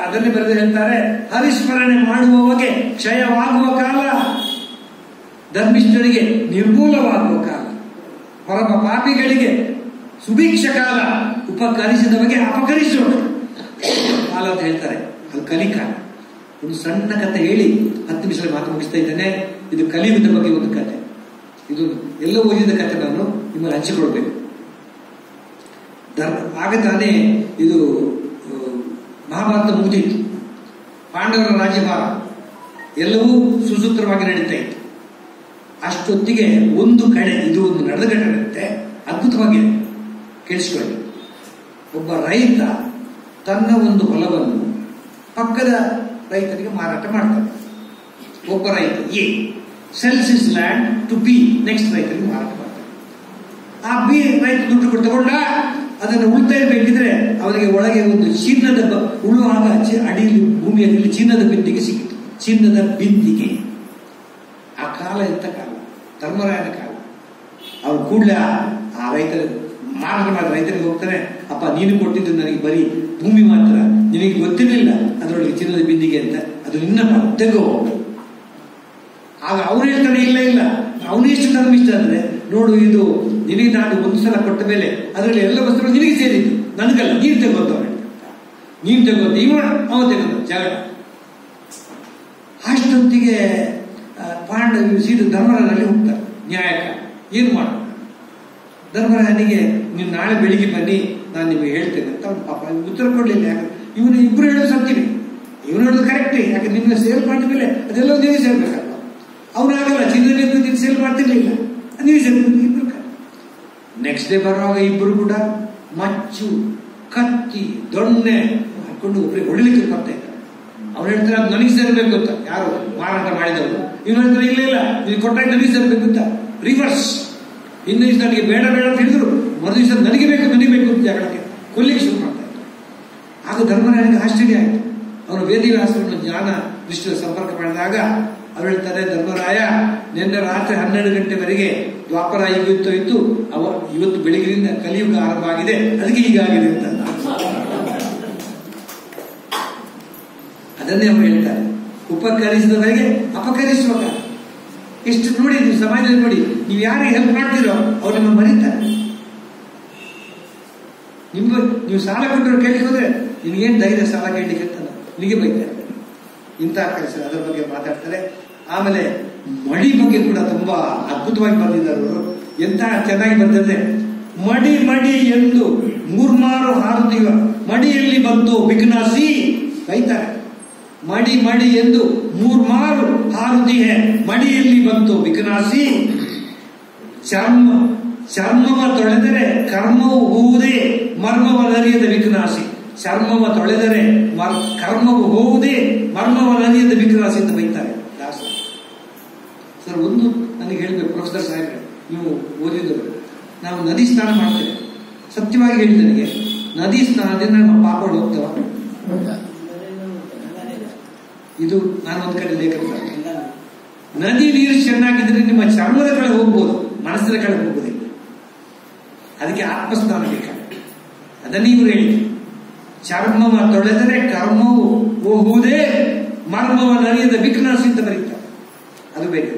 ಅದನ್ನೇ ಬರೆದು ಹೇಳ್ತಾರೆ, ಹರಿಸ್ಮರಣೆ ಮಾಡುವವಗೆ ಕ್ಷಯವಾಗುವ ಕಾಲ, ಧರ್ಮಿಷ್ಠರಿಗೆ ನಿರ್ಮೂಲವಾಗುವ ಕಾಲ, ಪರಮ ಪಾಪಿಗಳಿಗೆ ಸುಭಿಕ್ಷ ಕಾಲ, ಉಪಕರಿಸಿದವಗೆ ಅಪಕರಿಸುವ ಕಾಲ ಅಂತ ಹೇಳ್ತಾರೆ. ಅದು ಕಲಿಕಾಲ. ಒಂದು ಸಣ್ಣ ಕಥೆ ಹೇಳಿ 10 ನಿಮಿಷ ಮಾತು ಮುಗಿಸ್ತಾ ಇದ್ದೇನೆ. ಇದು ಕಲಿಯುಗದ ಬಗ್ಗೆ ಒಂದು ಕಥೆ. ಇದು ಎಲ್ಲ ಓದಿದ ಕಥೆ ನಾನು ನಿಮ್ಮಲ್ಲಿ ಹಂಚಿಕೊಳ್ಬೇಕು. ಆಗ ತಾನೇ ಇದು ಮಹಾಭಾರತ ಮುಗಿದಿತ್ತು. ಪಾಂಡವರ ರಾಜ್ಯಭಾರ ಎಲ್ಲವೂ ಸುಸೂತ್ರವಾಗಿ ನಡೀತಾ ಇತ್ತು. ಅಷ್ಟೊತ್ತಿಗೆ ಒಂದು ಕಡೆ, ಇದು ಒಂದು ನಡೆದ ಘಟನೆ, ಅದ್ಭುತವಾಗಿದೆ, ಕೇಳಿಸ್ಕೊಳ್ಳಿ. ಒಬ್ಬ ರೈತ ತನ್ನ ಒಂದು ಹೊಲವನ್ನು ಪಕ್ಕದ ರೈತನಿಗೆ ಮಾರಾಟ ಮಾಡ್ತಾನೆ. ಒಬ್ಬ ರೈತ A sells his land to B, next ರೈತನಿಗೆ ಮಾರಾಟ ಮಾಡ್ತಾನೆ. ಆ ಬಿ ರೈತ ದುಡ್ಡು ತಗೊಂಡ ಅದನ್ನು ಉಳ್ತಾ ಇರಬೇಕಿದ್ರೆ ಅವನಿಗೆ ಒಳಗೆ ಒಂದು ಚಿನ್ನದ ಉಳುವಾಗ ಅಡಿಯಲ್ಲಿ ಭೂಮಿಯಲ್ಲಿ ಚಿನ್ನದ ಬಿಂದಿಗೆ ಸಿಕ್ಕಿತು. ಚಿನ್ನದ ಬಿಂದಿಗೆ. ಆ ಕಾಲ ಎಂತ ಕಾಲ, ಧರ್ಮರಾಯನ ಕಾಲ. ಅವ್ರು ಕೂಡಲೇ ಆ ರೈತರ ಮಾರಾಟ ಮಾಡಿದ ರೈತರಿಗೆ ಹೋಗ್ತಾರೆ, ಅಪ್ಪ ನೀನು ಕೊಟ್ಟಿದ್ದು ನನಗೆ ಬರೀ ಭೂಮಿ ಮಾತ್ರ, ನಿನಗೆ ಗೊತ್ತಿರಲಿಲ್ಲ ಅದರೊಳಗೆ ಚಿನ್ನದ ಬಿಂದಿಗೆ ಅಂತ, ಅದು ನಿನ್ನ ತೆಗೋ. ಆಗ ಅವ್ರು ಹೇಳ್ತಾನೆ, ಇಲ್ಲ ಇಲ್ಲ, ಅವನು ಎಷ್ಟು ಧರ್ಮಿಷ್ಠ ಅಂದ್ರೆ, ನೋಡು ಇದು ನಿನಗೆ ನಾನು ಒಂದು ಸಲ ಕೊಟ್ಟ ಮೇಲೆ ಅದರಲ್ಲಿ ಎಲ್ಲ ವಸ್ತುಗಳು ನಿನಗೆ ಸೇರಿದ್ದು, ನನಗಲ್ಲ, ನೀನು ತೆಗೋತವ್ರೆ. ನೀನು ತಗೊಂಡು ಇವನು ಅವನು ತಗೊಂಡು ಜಗಳ. ಅಷ್ಟೊತ್ತಿಗೆ ಸೀಟು ಧರ್ಮರಾಜನಲ್ಲಿ ಹೋಗ್ತಾರೆ ನ್ಯಾಯಕ. ಏನು ಮಾಡ ಧರ್ಮರಾಜನಿಗೆ ನೀವು ನಾಳೆ ಬೆಳಿಗ್ಗೆ ಬನ್ನಿ, ನಾನು ನಿಮಗೆ ಹೇಳ್ತೇನೆ ಅಂತ ಅವ್ನು ಪಾಪ ಉತ್ತರ ಕೊಡ್ಲಿಲ್ಲ. ಯಾಕಂದ್ರೆ ಇವನು ಇಬ್ರು ಹೇಳೋದು ಸತ್ಯವೇ, ಇವನು ಹೇಳೋದು ಕರೆಕ್ಟೇ. ಯಾಕಂದ್ರೆ ನಿಮ್ಗೆ ಸೇಲ್ ಮಾಡಿದ ಮೇಲೆ ಅದೆಲ್ಲ ನೀವೇ ಸೇರ್ಬೇಕಲ್ವ. ಅವನಾಗಲ್ಲ, ಚಿನ್ನದ ಸೇಲ್ ಮಾಡ್ತಿರ್ಲಿಲ್ಲ, ನೀವೇ ಸೇರ್ಬೇಕು ಇಬ್ರು. ನೆಕ್ಸ್ಟ್ ಡೇ ಬರುವಾಗ ಇಬ್ಬರು ಕೂಡ ಮಚ್ಚು ಕತ್ತಿ ದೊಣ್ಣೆ ಹಾಕೊಂಡು ಒಬ್ಬರಿಗೆ ಹೊಡಿಲಿಕ್ಕೆ ಬರ್ತಾ ಇದ್ದಾರೆ. ಅವ್ರು ಹೇಳ್ತಾರೆ ಅದು ನನಗೆ ಸೇರ್ಬೇಕು ಅಂತ, ಯಾರು ಮಾರಾಟ ಮಾಡಿದವರು. ಇವ್ರು ಹೇಳ್ತಾರೆ ಇಲ್ಲ ಇಲ್ಲ ನೀವು ಕೊಟ್ಟಾಗ ನನಗೆ ಸೇರ್ಬೇಕು ಅಂತ. ರಿವರ್ಸ್. ಇನ್ನು ದಿವಸ ನನಗೆ ಬೇಡ ಬೇಡ ಅಂತ ಹೇಳಿದ್ರು, ಮರು ದಿವಸ ನನಗೆ ಬೇಕು ಅಂತ ಜಗಳಕ್ಕೆ ಕೊಲ್ಲಿಗೆ ಶುರು ಮಾಡ್ತಾ ಇದ್ದಾರೆ. ಆಗ ಧರ್ಮರಾಯನಿಗೆ ಆಶ್ಚರ್ಯ ಆಯಿತು. ಅವನು ವೇದವ್ಯಾಸರನ್ನು ಜ್ಞಾನ ದೃಷ್ಟಿಯ ಸಂಪರ್ಕ ಮಾಡಿದಾಗ ಅವ್ರು ಹೇಳ್ತಾರೆ, ಧರ್ಮರಾಯ ನಿನ್ನೆ ರಾತ್ರಿ 12 ಗಂಟೆವರೆಗೆ ದ್ವಾಪರ ಯುಗ ಇತ್ತು, ಇವತ್ತು ಬೆಳಗಿನಿಂದ ಕಲಿಯುಗ ಆರಂಭ ಆಗಿದೆ, ಅದಕ್ಕೆ ಹೀಗಾಗಿದೆ ಅಂತ. ಅದನ್ನೇ ಅವರು ಹೇಳ್ತಾರೆ, ಉಪಕರಿಸಿದವರಿಗೆ ಅಪಕರಿಸುವಾಗ. ಎಷ್ಟು ನೋಡಿ ನೀವು ಸಮಾಜದಲ್ಲಿ ನೋಡಿ, ನೀವು ಯಾರಿಗೆ ಹೆಲ್ಪ್ ಮಾಡ್ತೀರೋ ಅವ್ರು ನಿಮ್ಮ ಮರೀತಾರೆ. ನೀವು ಸಾಲ ಕೊಟ್ಟರು ಕೇಳಿಕ್ಕೆ ಹೋದ್ರೆ ನಿಮ್ಗೇನು ಧೈರ್ಯ ಸಾಲ ಕೇಳಲಿಕ್ಕೆ ಅಂತ ನಿಮಗೆ ಬೈತಾರೆ. ಇಂತಹ ಕೆಲಸ ಅದರ ಬಗ್ಗೆ ಮಾತಾಡ್ತಾರೆ. ಆಮೇಲೆ ಮಡಿ ಬಗ್ಗೆ ಕೂಡ ತುಂಬಾ ಅದ್ಭುತವಾಗಿ ಬಂದಿದ್ದಾರೆ ಅವರು. ಎಂತ ಚೆನ್ನಾಗಿ ಬಂದಿದೆ. ಮಡಿ ಮಡಿ ಎಂದು ಮೂರ್ಮಾರು ಹಾರುತ್ತೀವ, ಮಡಿಯಲ್ಲಿ ಬಂತು ಬಿಗ್ನಾಸಿ ಬೈತಾರೆ. ಮಡಿ ಮಡಿ ಎಂದು ಮೂರ್ಮಾರು ಹಾರುತ್ತಿಹೆ, ಮಡಿಯಲ್ಲಿ ಬಂತು ಬಿಗ್ನಾಸಿ. ಚರ್ಮವ ತೊಳೆದರೆ ಕರ್ಮವು ಹೋವುದೇ, ಮರ್ಮವನರಿಯದ ವಿಘ್ನಾಸಿ. ಚರ್ಮವ ತೊಳೆದರೆ ಕರ್ಮವು ಹೋವುದೇ, ಮರ್ಮವನರಿಯದ ವಿಘ್ನಾಸಿ ಅಂತ ಬೈತಾರೆ ದಾಸ. ಸರ್, ಒಂದು ನನಗೆ ಹೇಳ್ಬೇಕು, ಪ್ರೊಫೆಸರ್ ಸಾಹೇಬ್ರೆ, ನೀವು ಓದಿದರು, ನಾವು ನದಿ ಸ್ನಾನ ಮಾಡ್ತೇವೆ. ಸತ್ಯವಾಗಿ ಹೇಳಿ, ನನಗೆ ನದಿ ಸ್ನಾನದಿಂದ ನಮ್ಮ ಪಾಪಗಳು ಹೋಗ್ತಾವ? ಇದು ನಾನು ಒಂದ್ ಕಡೆ ಲೇಖನ, ನದಿ ನೀರು ಚೆನ್ನಾಗಿದ್ರೆ ನಿಮ್ಮ ಚರ್ಮದ ಕಡೆ ಹೋಗ್ಬೋದು, ಮನಸ್ಸಿನ ಕಡೆ ಹೋಗುವುದಿಲ್ಲ. ಅದಕ್ಕೆ ಆತ್ಮಸ್ನಾನ ಬೇಕಾಗುತ್ತೆ. ಅದನ್ನೇ ಇವರು ಹೇಳಿ, ಚರ್ಮವ ತೊಳೆದರೆ ಕರ್ಮವು ಹೋಗುವುದೇ, ಮರ್ಮವ ನರಿಯದ ವಿಘ್ನಾಸಿ ಅಂತ ಬರೀತಾರೆ. ಅದು ಬೇಕು.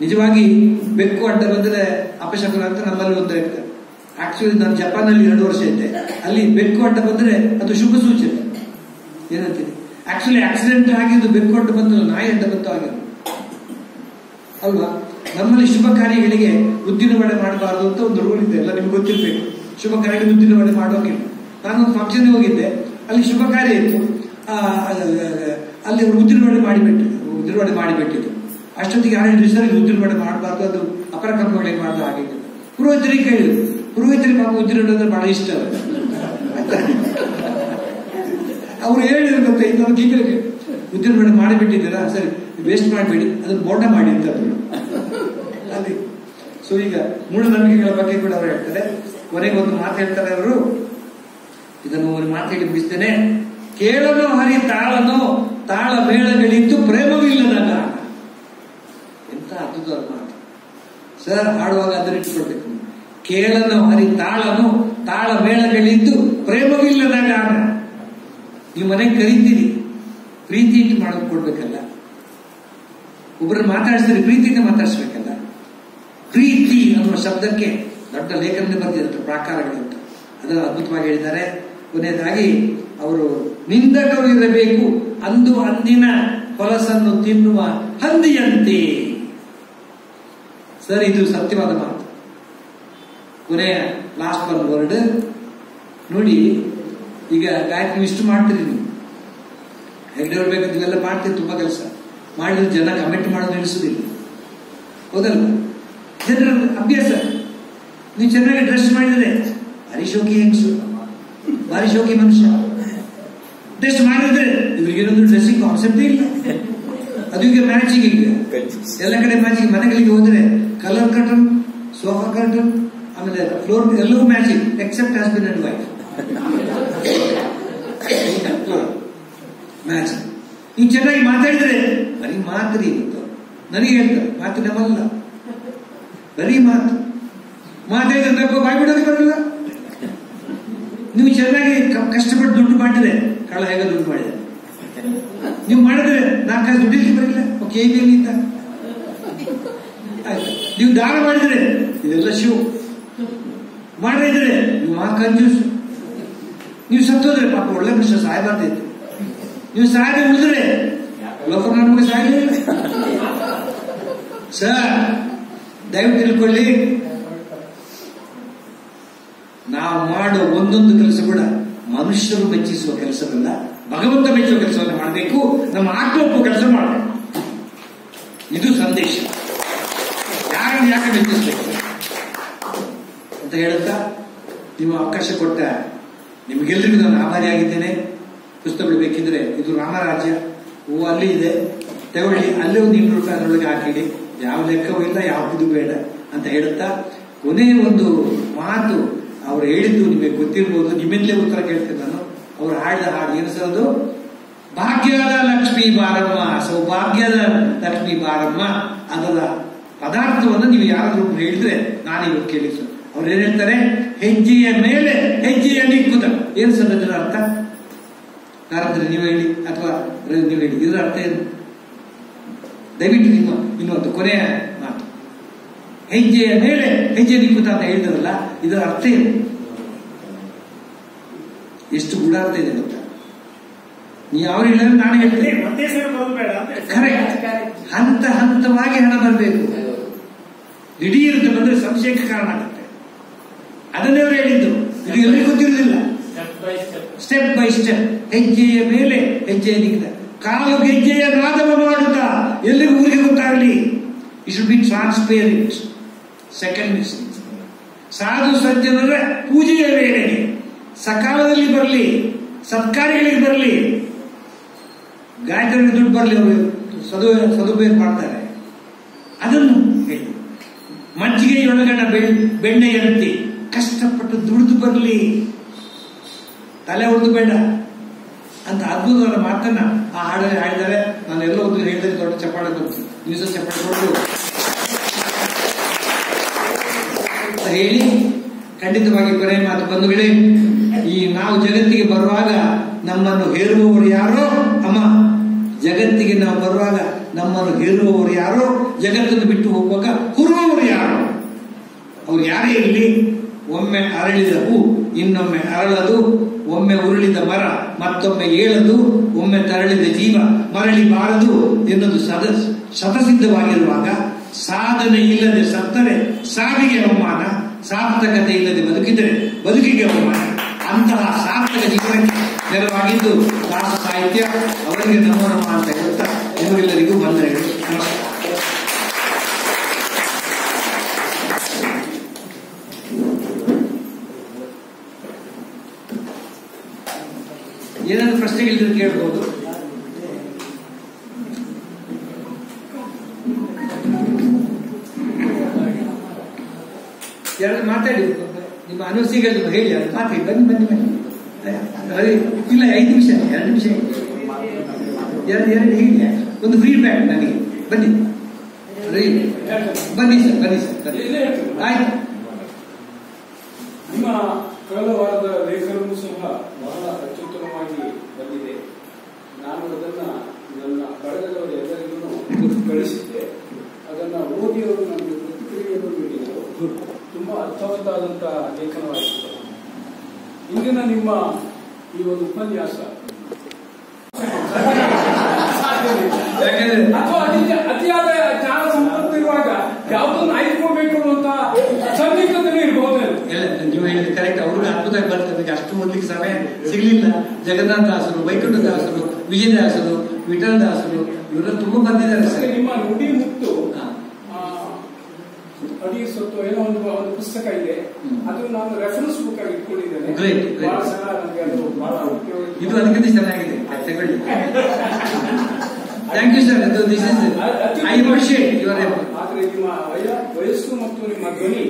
ನಿಜವಾಗಿ ಬೆಕ್ಕು ಅಡ್ಡ ಬಂದರೆ ಅಪಶಕುನ ಅಂತ ನಮ್ಮಲ್ಲಿ ಒಂದು ಹೇಳ್ತಾರೆ. ಆಕ್ಚುಲಿ ನಾನು ಜಪಾನಲ್ಲಿ 2 ವರ್ಷ ಇದ್ದೆ. ಅಲ್ಲಿ ಬೆಕ್ಕು ಅಡ್ಡ ಬಂದ್ರೆ ಅದು ಶುಭ ಸೂಚನೆ. ಏನಂತೀನಿ, ಆಕ್ಚುಲಿ ಆಕ್ಸಿಡೆಂಟ್ ಆಗಿದ್ದು ಬೆಕ್ಕು ಅಡ್ಡ ಬಂತು, ನಾಯಿ ಅಡ್ಡ ಬಂತು ಆಗಿದ್ದು ಅಲ್ವಾ. ನಮ್ಮಲ್ಲಿ ಶುಭ ಕಾರ್ಯಗಳಿಗೆ ಉದ್ದಿನ ವಡೆ ಮಾಡಬಾರ್ದು ಅಂತ ಒಂದು ರೂಲ್ ಇದೆ, ಎಲ್ಲ ನಿಮ್ಗೆ ಗೊತ್ತಿರ್ಬೇಕು. ಶುಭ ಕಾರ್ಯಗಳಿಗೆ ಉದ್ದಿನ ವಡೆ ಮಾಡೋಗಿಲ್ಲ. ನಾನೊಂದು ಫಂಕ್ಷನ್ ಹೋಗಿದ್ದೆ, ಅಲ್ಲಿ ಶುಭ ಕಾರ್ಯ ಇತ್ತು. ಅಲ್ಲಿ ಉದ್ದಿನ ವಡೆ ಮಾಡಿಬಿಟ್ಟಿದ್ರು. ಅಷ್ಟೊತ್ತಿಗೆ ಯಾರು ಹೆಸರಲ್ಲಿ ಉದ್ದಿನ ವಡೆ ಮಾಡಬಾರ್ದು, ಅದು ಅಪರಕರ್ಮಗಳಿಗೆ ಮಾಡಿದ ಹಾಗೆ. ಪುರೋಹಿತರಿಗೆ ಕೇಳಿದ್ರು, ಪುರೋಹಿತರಿಗೆ ಪಾಪ ಉದ್ದಿನ ವಡೆ ಅಂದ್ರೆ ಬಹಳ ಇಷ್ಟ. ಅವ್ರು ಹೇಳಿದ್ರು ಗೊತ್ತಾ, ಇನ್ನೊಂದು ಕಿಂಗ್ರಿಗೆ ಉದ್ದಿನ ವಡೆ ಮಾಡಿಬಿಟ್ಟಿದ್ದೀರಾ, ಸರಿ ವೇಸ್ಟ್ ಮಾಡಬೇಡಿ, ಅದನ್ನು ಬೋಂಡ ಮಾಡಿ ಅಂತ ಅಲ್ಲಿ. ಸೊ ಈಗ ಮೂಢನಂಬಿಕೆಗಳ ಬಗ್ಗೆ ಕೂಡ ಅವರು ಹೇಳ್ತಾರೆ. ಕೊನೆಗೆ ಒಂದು ಮಾತು ಹೇಳ್ತಾರೆ ಅವರು, ಇದನ್ನು ಒಂದು ಮಾತು ಹೇಳಿ ಮುಗಿಸ್ತೇನೆ. ಕೇಳನೋ ಹರಿ ತಾಳನೋ ತಾಳ ಮೇಳಗಳಿದ್ದು ಪ್ರೇಮವಿಲ್ಲದ ಗಾನ. ಎಂತ ಅದ್ಭುತವಾದ ಮಾತು ಸರ್. ಹಾಡುವಾಗ ಅದನ್ನು ಇಟ್ಕೊಳ್ಬೇಕು. ಕೇಳನೋ ಹರಿ ತಾಳನೋ ತಾಳ ಮೇಳಗಳಿದ್ದು ಪ್ರೇಮವಿಲ್ಲದ ಗಾನ. ನೀವು ಮನೆಗೆ ಕರೀತೀರಿ, ಪ್ರೀತಿ ಇಟ್ಟು ಮಾಡೋದು ಕೊಡ್ಬೇಕಲ್ಲ. ಒಬ್ಬರನ್ನು ಮಾತಾಡಿಸಿದ್ರೆ ಪ್ರೀತಿಯಿಂದ ಮಾತಾಡಿಸ್ಬೇಕಲ್ಲ. ಪ್ರೀತಿ ಅನ್ನುವ ಶಬ್ದಕ್ಕೆ ದೊಡ್ಡ ಲೇಖನ ಬರ್ತಿರುತ್ತೆ, ಪ್ರಾಕಾರಗಳು ಅಂತ. ಅದನ್ನು ಅದ್ಭುತವಾಗಿ ಹೇಳಿದ್ದಾರೆ. ಕೊನೆಯದಾಗಿ ಅವರು, ನಿಂದಕರು ಇರಬೇಕು ಅಂದು ಅಂದಿನ ಹೊಲಸನ್ನು ತಿನ್ನುವ ಹಂದಿಯಂತೆ. ಸರ್, ಇದು ಸತ್ಯವಾದ ಮಾತು. ಕೊನೆಯ ಲಾಸ್ಟ್ ಒನ್ ವರ್ಡ್ ನೋಡಿ. ಈಗ ಗಾಯಕ ಇಷ್ಟು ಮಾಡ್ತೀರಿ ನೀವು, ಹೆಗ್ಡೆ ಬರ್ಬೇಕು, ಇವೆಲ್ಲ ಮಾಡ್ತೀರಿ, ತುಂಬಾ ಕೆಲಸ ಮಾಡಿದ್ರೆ ಜನ ಕಮೆಂಟ್ ಮಾಡೋದು ನಿಲ್ಲಿಸುದಿಲ್ಲ, ಹೌದಲ್ಲ? ಜನರ ಅಭ್ಯಾಸ. ನೀವು ಚೆನ್ನಾಗಿ ಡ್ರೆಸ್ ಮಾಡಿದ್ರೆ ಭಾರಿ ಶೋಕಿ ಹೆಂಗಸು, ಭಾರಿ ಶೋಕಿ ಮನುಷ್ಯ. ಡ್ರೆಸ್ ಮಾಡಿದ್ರೆ ಇವ್ರಿಗೇನೊಂದು ಡ್ರೆಸ್ಸಿಂಗ್ ಕಾನ್ಸೆಪ್ಟೇ ಇಲ್ಲ. ಅದು ಈಗ ಮ್ಯಾಚಿಂಗ್, ಈಗ ಎಲ್ಲ ಕಡೆ ಮ್ಯಾಚಿಂಗ್. ಮನೆಗಳಿಗೆ ಹೋದ್ರೆ ಕಲರ್ ಕರ್ಟನ್, ಸೋಫಾ ಕರ್ಟನ್, ಆಮೇಲೆ ಫ್ಲೋರ್ ಎಲ್ಲವೂ matching except husband and wife matching. ನೀವು ಚೆನ್ನಾಗಿ ಮಾತಾಡಿದ್ರೆ ಬರೀ ಮಾತ್ರಿ ಇವತ್ತು ನನಗೆ ಹೇಳ್ತಾರೆ, ಮಾತಿನವಲ್ಲ ಬರೀ ಮಾತಾಡಿದ್ರೆ ಬಾಯ್ಬಿಡೋದಕ್ಕೆ ಬರಲ್ಲ. ನೀವು ಚೆನ್ನಾಗಿ ಕಷ್ಟಪಟ್ಟು ದುಡ್ಡು ಮಾಡಿದ್ರೆ ಕಳ್ಳ ಹೇಗ ದುಡ್ಡು ಮಾಡಿದ್ರೆ, ನೀವು ಮಾಡಿದ್ರೆ 4 ಕಾಸು ದುಡ್ಡಿಗೆ ಬರಲಿಲ್ಲ, ಕೇಬಿಯಲ್ಲಿಂದ ಆಯ್ತು. ನೀವು ದಾನ ಮಾಡಿದ್ರೆ ಇದೆಲ್ಲ ಶಿವ ಮಾಡಿದ್ರೆ ನೀವು ಕಂಜೂಸ್. ನೀವು ಸತ್ತೋದ್ರೆ ಪಾಪ ಒಳ್ಳೆ ಮನುಷ್ಯ ಸಾಯಬಾರ್ದಿತ್ತು. ನೀವು ಸಾಯದೆ ಉಳಿದ್ರೆ ಲೋಕರು ನಮಗೆ ಸಾಯಲಿಲ್ಲ. ಸರ್ ದಯವಿಟ್ಟು ತಿಳ್ಕೊಳ್ಳಿ, ನಾವು ಮಾಡೋ ಒಂದೊಂದು ಕೆಲಸ ಕೂಡ ಮನುಷ್ಯರು ಮೆಚ್ಚಿಸುವ ಕೆಲಸವಲ್ಲ, ಭಗವಂತ ಮೆಚ್ಚುವ ಕೆಲಸವನ್ನು ಮಾಡಬೇಕು. ನಮ್ಮ ಆತ್ಮ ಒಪ್ಪುವ ಕೆಲಸ ಮಾಡಬೇಕು. ಇದು ಸಂದೇಶ. ಯಾರನ್ನು ಯಾಕೆ ಮೆಚ್ಚಿಸಬೇಕು ಅಂತ ಹೇಳುತ್ತಾ ನೀವು ಅವಕಾಶ ಕೊಟ್ಟ ನಿಮಗೆಲ್ಲರಿಗೂ ನಾನು ಆಭಾರಿಯಾಗಿದ್ದೇನೆ. ಪುಸ್ತಕಗಳು ಬೇಕಿದ್ರೆ ಇದು ರಾಮರಾಜ್ಯ ಅಲ್ಲಿ ಇದೆ, ತಗೊಳ್ಳಿ. ಅಲ್ಲೇ ಒಂದು 200 ರೂಪಾಯಿ ಅದರೊಳಗೆ ಹಾಕಿಡಿ. ಯಾವ ಲೆಕ್ಕವೂ ಇಲ್ಲ, ಯಾವುದೂ ಬೇಡ ಅಂತ ಹೇಳುತ್ತಾ ಕೊನೆಯ ಒಂದು ಮಾತು ಅವ್ರು ಹೇಳಿದ್ದು ನಿಮಗೆ ಗೊತ್ತಿರ್ಬೋದು. ನಿಮ್ಮಿಂದಲೇ ಉತ್ತರ ಕೇಳ್ತೇನೆ ನಾನು. ಅವ್ರು ಹಾಡಿದ ಹಾಡು ಏನು ಸರ್ ಅದು? ಭಾಗ್ಯದ ಲಕ್ಷ್ಮೀ ಬಾರಮ್ಮ, ಸೌಭಾಗ್ಯದ ಲಕ್ಷ್ಮೀ ಬಾರಮ್ಮ. ಅದರ ಪದಾರ್ಥವನ್ನು ನೀವು ಯಾರಾದ್ರೂ ಹೇಳಿದ್ರೆ ನಾನು ಇವತ್ತು ಕೇಳಿ ಸರ್. ಅವ್ರು ಏನ್ ಹೇಳ್ತಾರೆ? ಹೆಜ್ಜೆಯ ಮೇಲೆ ಹೆಜ್ಜೆಯ ನಿಕ್ಕುತ. ಏನು ಸರ್ ಅದರ ಅರ್ಥ? ಯಾರಾದ್ರೆ ನೀವು ಹೇಳಿ ಅಥವಾ ನೀವು ಹೇಳಿ, ಇದರ ಅರ್ಥ ಏನು? ದಯವಿಟ್ಟು ನಿಮ್ಮ ಇನ್ನೊಂದು ಕೊನೆಯ ಮಾತು. ಹೆಜ್ಜೆಯ ಮೇಲೆ ಹೆಜ್ಜೆ ನಿಕ್ಕುತ ಅಂತ ಹೇಳಿದ್ರಲ್ಲ, ಇದರ ಅರ್ಥ ಏನು? ಎಷ್ಟು ಗೂಢಾರ್ಥ ಇದೆ ಗೊತ್ತಾ? ನೀವು ಅವ್ರು ಹೇಳಿದ್ರೆ ನಾನು ಹೇಳ್ತೇನೆ. ಕರೆಕ್ಟ್. ಹಂತ ಹಂತವಾಗಿ ಹಣ ಬರಬೇಕು. ದಿಢೀರಂತ ಬಂದ್ರೆ ಸಂಶಯಕ್ಕೆ ಕಾರಣ ಆಗುತ್ತೆ. ಅದನ್ನೇ ಅವರು ಹೇಳಿದ್ದು. ಇದು ಎಲ್ಲರಿಗೂ ಗೊತ್ತಿರುವುದಿಲ್ಲ. ಸ್ಟೆಪ್ ಬೈ ಸ್ಟೆಪ್, ಹೆಜ್ಜೆಯ ಮೇಲೆ ಹೆಜ್ಜೆಯ ನಿಂತ ಕಾಲು ಗೆಜ್ಜೆಯ ನಾದವ ಮಾಡುತ್ತಾ ಎಲ್ಲಿಗೂ ಊರಿಗೆ ಗೊತ್ತಾಗಲಿ. It should be transparent. Second ಸಾಧು ಸಜ್ಜನರ ಪೂಜೆಯ ವೇಳೆಗೆ ಸಕಾಲದಲ್ಲಿ ಬರಲಿ, ಸತ್ಕಾರ್ಯಗಳಿಗೆ ಬರಲಿ, ಗಾಯಕರಿಗೆ ದುಡ್ಡು ಬರಲಿ, ಅವರು ಸದುಪಯೋಗ ಮಾಡ್ತಾರೆ. ಅದನ್ನು ಹೇಳಿ. ಮಜ್ಜಿಗೆಯೊಳಗಣ ಬೆಣ್ಣೆಯಂತೆ ಕಷ್ಟಪಟ್ಟು ದುಡಿದು ಬರಲಿ, ತಲೆ ಹೊಡೆದು ಬೇಡ ಅಂತ ಅದ್ಭುತವಾದ ಮಾತನ್ನ ಆ ಹಾಡಲ್ಲಿ ಹಾಡಿದ್ದಾರೆ. ನಾನು ಎಲ್ಲೋ ಒಂದು ಹೇಳಿದರೆ ದೊಡ್ಡ ಚಪ್ಪಾಳೆ ಬಂತು. ನೀವು ಸಹ ಚಪ್ಪಾಳೆ ಕೊಟ್ಟು ಹೇಳಿ. ಖಂಡಿತವಾಗಿ ಕೊನೆಯ ಮಾತು ಬಂಧುಗಳೇ, ಈ ನಾವು ಜಗತ್ತಿಗೆ ಬರುವಾಗ ನಮ್ಮನ್ನು ಹೇರುವವರು ಯಾರೋ ಅಮ್ಮ, ಜಗತ್ತಿಗೆ ನಾವು ಬರುವಾಗ ನಮ್ಮನ್ನು ಹೇರುವವರು ಯಾರೋ, ಜಗತ್ತನ್ನು ಬಿಟ್ಟು ಹೋಗುವಾಗ ಹುರುವವರು ಯಾರೋ. ಅವ್ರು ಯಾರೇ ಇರಲಿ, ಒಮ್ಮೆ ಅರಳಿದ ಹೂ ಇನ್ನೊಮ್ಮೆ ಅರಳದು, ಒಮ್ಮೆ ಉರುಳಿದ ಮರ ಮತ್ತೊಮ್ಮೆ ಏಳದು, ಒಮ್ಮೆ ತರಳಿದ ಜೀವ ಮರಳಿ ಬಾರದು ಎನ್ನುವುದು ಶತಸಿದ್ಧವಾಗಿರುವಾಗ, ಸಾಧನೆ ಇಲ್ಲದೆ ಸತ್ತರೆ ಸಾವಿಗೆ ಅವಮಾನ, ಸಾರ್ಥಕತೆ ಇಲ್ಲದೆ ಬದುಕಿದರೆ ಬದುಕಿಗೆ ಅವಮಾನ. ಅಂತಹ ಸಾರ್ಥಕ ಜೀವನಕ್ಕೆ ನೆರವಾಗಿದ್ದು ದಾಸ ಸಾಹಿತ್ಯ. ಅವರಿಗೆ ನಮೋ ನಮಃ ಅಂತ ಹೇಳುತ್ತಾ ನಿಮಗೆಲ್ಲರಿಗೂ ವಂದನೆಗಳು. ನಮಸ್ಕಾರ. ಏನಾದ್ರು ಪ್ರಶ್ನೆಗಳಿದ್ರೆ ಕೇಳಬಹುದು. ಎರಡು ಮಾತಾಡಿ, ನಿಮ್ಮ ಅನುಸಿಗಳು ಹೇಳಿ, ಅದು ಮಾತಾಡಿ. ಬನ್ನಿ ಇಲ್ಲ, 5 ನಿಮಿಷ 2 ನಿಮಿಷ ಎರಡು ಹೇಳಿ. ಒಂದು ಫೀಡ್ಬ್ಯಾಕ್ ನನಗೆ. ಬನ್ನಿ ಬನ್ನಿ ಸರ್. ಆಯ್ತು. ನಿಮ್ಮ ಕಳೆದ ವಾರದ ಲೇಖನವೂ ಸಹ ಬಹಳ ಅತ್ಯುತ್ತಮವಾಗಿ ಬಂದಿದೆ. ನಾನು ಅದನ್ನ ನನ್ನ ಬಳಗದವರು ಎಲ್ಲರಿಗೂ ಕಳಿಸಿದ್ದೆ. ಅದನ್ನ ಓದಿಯವರು ನನಗೆ ಪ್ರತಿಕ್ರಿಯೆಯನ್ನು ನೀಡಿದರು. ತುಂಬಾ ಅರ್ಥವತ್ತಾದಂತಹ ಲೇಖನವಾಯಿತು. ಇಂದಿನ ನಿಮ್ಮ ಈ ಒಂದು ಉಪನ್ಯಾಸ ಅಥವಾ ಅತಿಯಾದ ಜ್ಞಾನ ಸಂಪತ್ತು ಇರುವಾಗ ಯಾವುದನ್ನು ಆಯ್ದುಕೋಬೇಕು ಅನ್ನುವಂತಹ ಸಂದಿಗ್ಧತೆ ಇರಬಹುದು. ನೀವು ಹೇಳಿದ ಕರೆಕ್ಟ್. ಅವ್ರಿಗೆ ಅದ್ಭುತ ಬರ್ತದೆ. ಅಷ್ಟು ಓದ್ಲಿಕ್ಕೆ ಸಮಯ ಸಿಗಲಿಲ್ಲ. ಜಗನ್ನಾಥ ದಾಸರು, ವೈಕುಂಠ ದಾಸರು, ವಿಜಯದಾಸರು, ವಿಠಲ ದಾಸರು ಇವರೆಲ್ಲ ತುಂಬಾ ಬಂದಿದ್ದಾರೆ ಸರ್. ನಿಮ್ಮ ನುಡಿ ಮುತ್ತು ಅಡಿ ಸೊತ್ತು ಏನೋ ಒಂದು ಪುಸ್ತಕ ಇದೆ. ಅದು ನಾನು ರೆಫರೆನ್ಸ್ ಬುಕ್ ಆಗಿ ಇಟ್ಕೊಂಡಿದ್ದೇನೆ. ಬಹಳ ಸಲ ನನಗೆ ಅದು ಬಹಳ ಇದು ಅದಕ್ಕಿಂತ ಚೆನ್ನಾಗಿದೆ. ತಗೊಳ್ಳಿ. Thank you sir. I appreciate your effort. ಆದ್ರೆ ನಿಮ್ಮ ವಯಸ್ಸು ಮತ್ತು ನಿಮ್ಮ ಧ್ವನಿ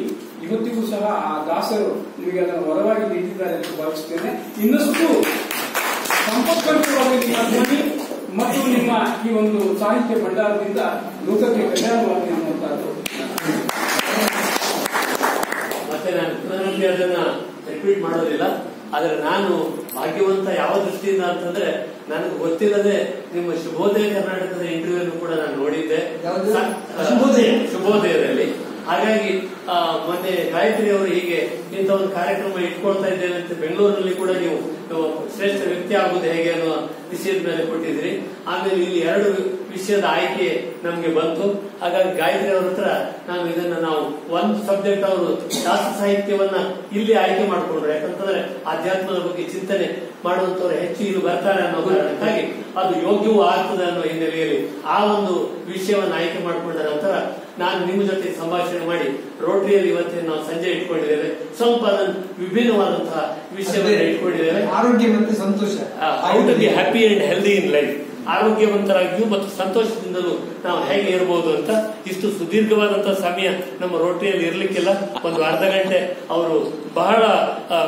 ಇವತ್ತಿಗೂ ಸಹ ಆ ದಾಸರು ನಿಮಗೆ ಅದನ್ನು ವರವಾಗಿ ನೀಡಿದ್ದಾರೆ ಎಂದು ಭಾವಿಸುತ್ತೇನೆ. ಇನ್ನಷ್ಟು ಸಂಪರ್ಕವಾಗಿ ನಿಮ್ಮ ಧ್ವನಿ ಮತ್ತು ನಿಮ್ಮ ಈ ಒಂದು ಸಾಹಿತ್ಯ ಭಂಡಾರದಿಂದ ಲೋಕಕ್ಕೆ ಕಲ್ಯಾಣವಾಗಿ ಅನ್ನುವಂತಹದ್ದು. ಮತ್ತೆ ನಾನು ಪುನರೊಮ್ಮೆ ಅದನ್ನ ರಿಪೀಟ್ ಮಾಡೋದಿಲ್ಲ. ಆದ್ರೆ ನಾನು ಭಾಗ್ಯವಂತ ಯಾವ ದೃಷ್ಟಿಯಿಂದ ಅಂತಂದ್ರೆ, ನನಗೆ ಗೊತ್ತಿಲ್ಲದೆ ನಿಮ್ಮ ಶುಭೋದಯ ಕರ್ನಾಟಕದ ಇಂಟರ್ವ್ಯೂ ಕೂಡ ನಾನು ನೋಡಿದ್ದೆ, ಶುಭೋದಯದಲ್ಲಿ. ಹಾಗಾಗಿ ಮೊನ್ನೆ ಗಾಯತ್ರಿ ಅವರು ಹೀಗೆ ಇಂಥ ಒಂದು ಕಾರ್ಯಕ್ರಮ ಇಟ್ಕೊಳ್ತಾ ಇದ್ದೇವೆ ಅಂತ ಬೆಂಗಳೂರಿನಲ್ಲಿ ಕೂಡ ನೀವು ಶ್ರೇಷ್ಠ ವ್ಯಕ್ತಿ ಆಗುವುದು ಹೇಗೆ ಅನ್ನುವ ವಿಷಯದ ಮೇಲೆ ಕೊಟ್ಟಿದ್ರಿ. ಆಮೇಲೆ ಇಲ್ಲಿ 2 ವಿಷಯದ ಆಯ್ಕೆ ನಮ್ಗೆ ಬಂತು. ಹಾಗಾಗಿ ಗಾಯತ್ರಿ ಅವ್ರ ಹತ್ರ ನಾವು ಒಂದು ಸಬ್ಜೆಕ್ಟ್ ಅವರು ಶಾಸ್ತ್ರ ಸಾಹಿತ್ಯವನ್ನ ಇಲ್ಲಿ ಆಯ್ಕೆ ಮಾಡಿಕೊಂಡ್ರು. ಯಾಕಂತಂದ್ರೆ ಆಧ್ಯಾತ್ಮದ ಬಗ್ಗೆ ಚಿಂತನೆ ಮಾಡುವಂತವ್ರು ಹೆಚ್ಚು ಇಲ್ಲಿ ಬರ್ತಾರೆ ಅನ್ನೋ ಕಾರಣಕ್ಕಾಗಿ ಅದು ಯೋಗ್ಯವೂ ಆಗ್ತದೆ ಅನ್ನೋ ಹಿನ್ನೆಲೆಯಲ್ಲಿ ಆ ಒಂದು ವಿಷಯವನ್ನು ಆಯ್ಕೆ ಮಾಡಿಕೊಂಡ ನಂತರ ನಾನು ನಿಮ್ಮ ಜೊತೆ ಸಂಭಾಷಣೆ ಮಾಡಿ ರೋಟರಿಯಲ್ಲಿ ಇವತ್ತಿನ ನಾವು ಸಂಜೆ ಇಟ್ಕೊಂಡಿದ್ದೇವೆ. ಸ್ವಲ್ಪ ವಿಭಿನ್ನವಾದಂತಹ ವಿಷಯವನ್ನು ಇಟ್ಕೊಂಡಿದ್ದೇವೆ. ಆರೋಗ್ಯ ಮತ್ತು ಸಂತೋಷ, how to be happy and healthy in life. ಆರೋಗ್ಯವಂತರಾಗಿಯೂ ಮತ್ತು ಸಂತೋಷದಿಂದಲೂ ನಾವು ಹೇಗೆ ಇರಬಹುದು ಅಂತ. ಇಷ್ಟು ಸುದೀರ್ಘವಾದಂತಹ ಸಮಯ ನಮ್ಮ ರೋಟರಿಯಲ್ಲಿ ಇರ್ಲಿಕ್ಕಿಲ್ಲ. ಒಂದು ಅರ್ಧ ಗಂಟೆ ಅವರು ಬಹಳ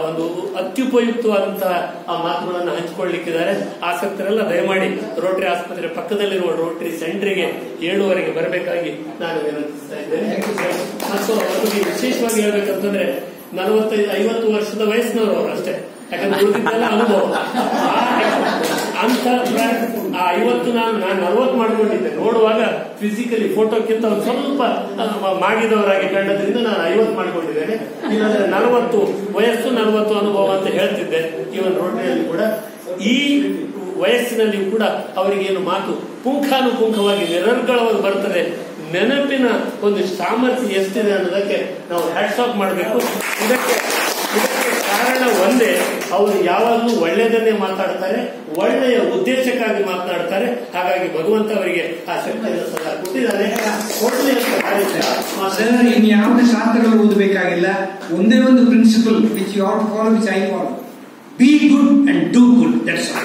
ಒಂದು ಅತ್ಯುಪಯುಕ್ತವಾದಂತಹ ಆ ಮಾತುಗಳನ್ನು ಹಂಚಿಕೊಳ್ಳಲಿಕ್ಕಿದ್ದಾರೆ. ಆಸಕ್ತರೆಲ್ಲ ದಯಮಾಡಿ ರೋಟರಿ ಆಸ್ಪತ್ರೆ ಪಕ್ಕದಲ್ಲಿರುವ ರೋಟರಿ ಸೆಂಟರ್ಗೆ 7:15 ಬರಬೇಕಾಗಿ ನಾನು ವಿನಂತಿಸ್ತಾ ಇದ್ದೇನೆ. ಮತ್ತು ಅವರಿಗೆ ವಿಶೇಷವಾಗಿ ಹೇಳ್ಬೇಕಂತಂದ್ರೆ 45-50 ವರ್ಷದ ವಯಸ್ಸಿನವರು ಅವರು ಅಷ್ಟೇ. ಯಾಕಂದ್ರೆ ಉಳಿದಿದ್ದೆಲ್ಲ ಅನುಭವ. ಅಂತ 50 ನಾನು 40 ಮಾಡ್ಕೊಂಡಿದ್ದೆ. ನೋಡುವಾಗ ಫಿಸಿಕಲಿ ಫೋಟೋಕ್ಕಿಂತ ಒಂದು ಸ್ವಲ್ಪ ಮಾಡಿದವರಾಗಿ ಕಂಡದ್ರಿಂದ ನಾನು 50 ಮಾಡ್ಕೊಂಡಿದ್ದೇನೆ. ಇಲ್ಲಾಂದ್ರೆ 40 ವಯಸ್ಸು 40 ಅನುಭವ ಅಂತ ಹೇಳ್ತಿದ್ದೆ. ಇವನ್ ರೋಟರಿಯಲ್ಲಿ ಕೂಡ ಈ ವಯಸ್ಸಿನಲ್ಲಿಯೂ ಕೂಡ ಅವರಿಗೇನು ಮಾತು ಪುಂಖಾನುಪುಂಖವಾಗಿ ನಿರರ್ಗಳವಾಗಿ ಬರ್ತದೆ. ನೆನಪಿನ ಒಂದು ಸಾಮರ್ಥ್ಯ ಎಷ್ಟಿದೆ ಅನ್ನೋದಕ್ಕೆ ನಾವು ಹ್ಯಾಟ್ಸ್ ಆಫ್ ಮಾಡಬೇಕು. ಇದಕ್ಕೆ ಕಾರಣ ಒಂದೇ, ಅವರು ಯಾವಾಗಲೂ ಒಳ್ಳೆಯದನ್ನೇ ಮಾತಾಡ್ತಾರೆ, ಒಳ್ಳೆಯ ಉದ್ದೇಶಕ್ಕಾಗಿ ಮಾತನಾಡ್ತಾರೆ. ಹಾಗಾಗಿ ಭಗವಂತ ಅವರಿಗೆ ಆ ಶಕ್ತಿಯನ್ನು ಸದಾ ಕೊಟ್ಟಿದ್ದಾನೆ. ಇನ್ಯಾವುದೇ ಶಾಸ್ತ್ರಗಳು ಓದಬೇಕಾಗಿಲ್ಲ. ಒಂದೇ ಒಂದು principle which you are to follow, which I follow: be good and do good. That's all.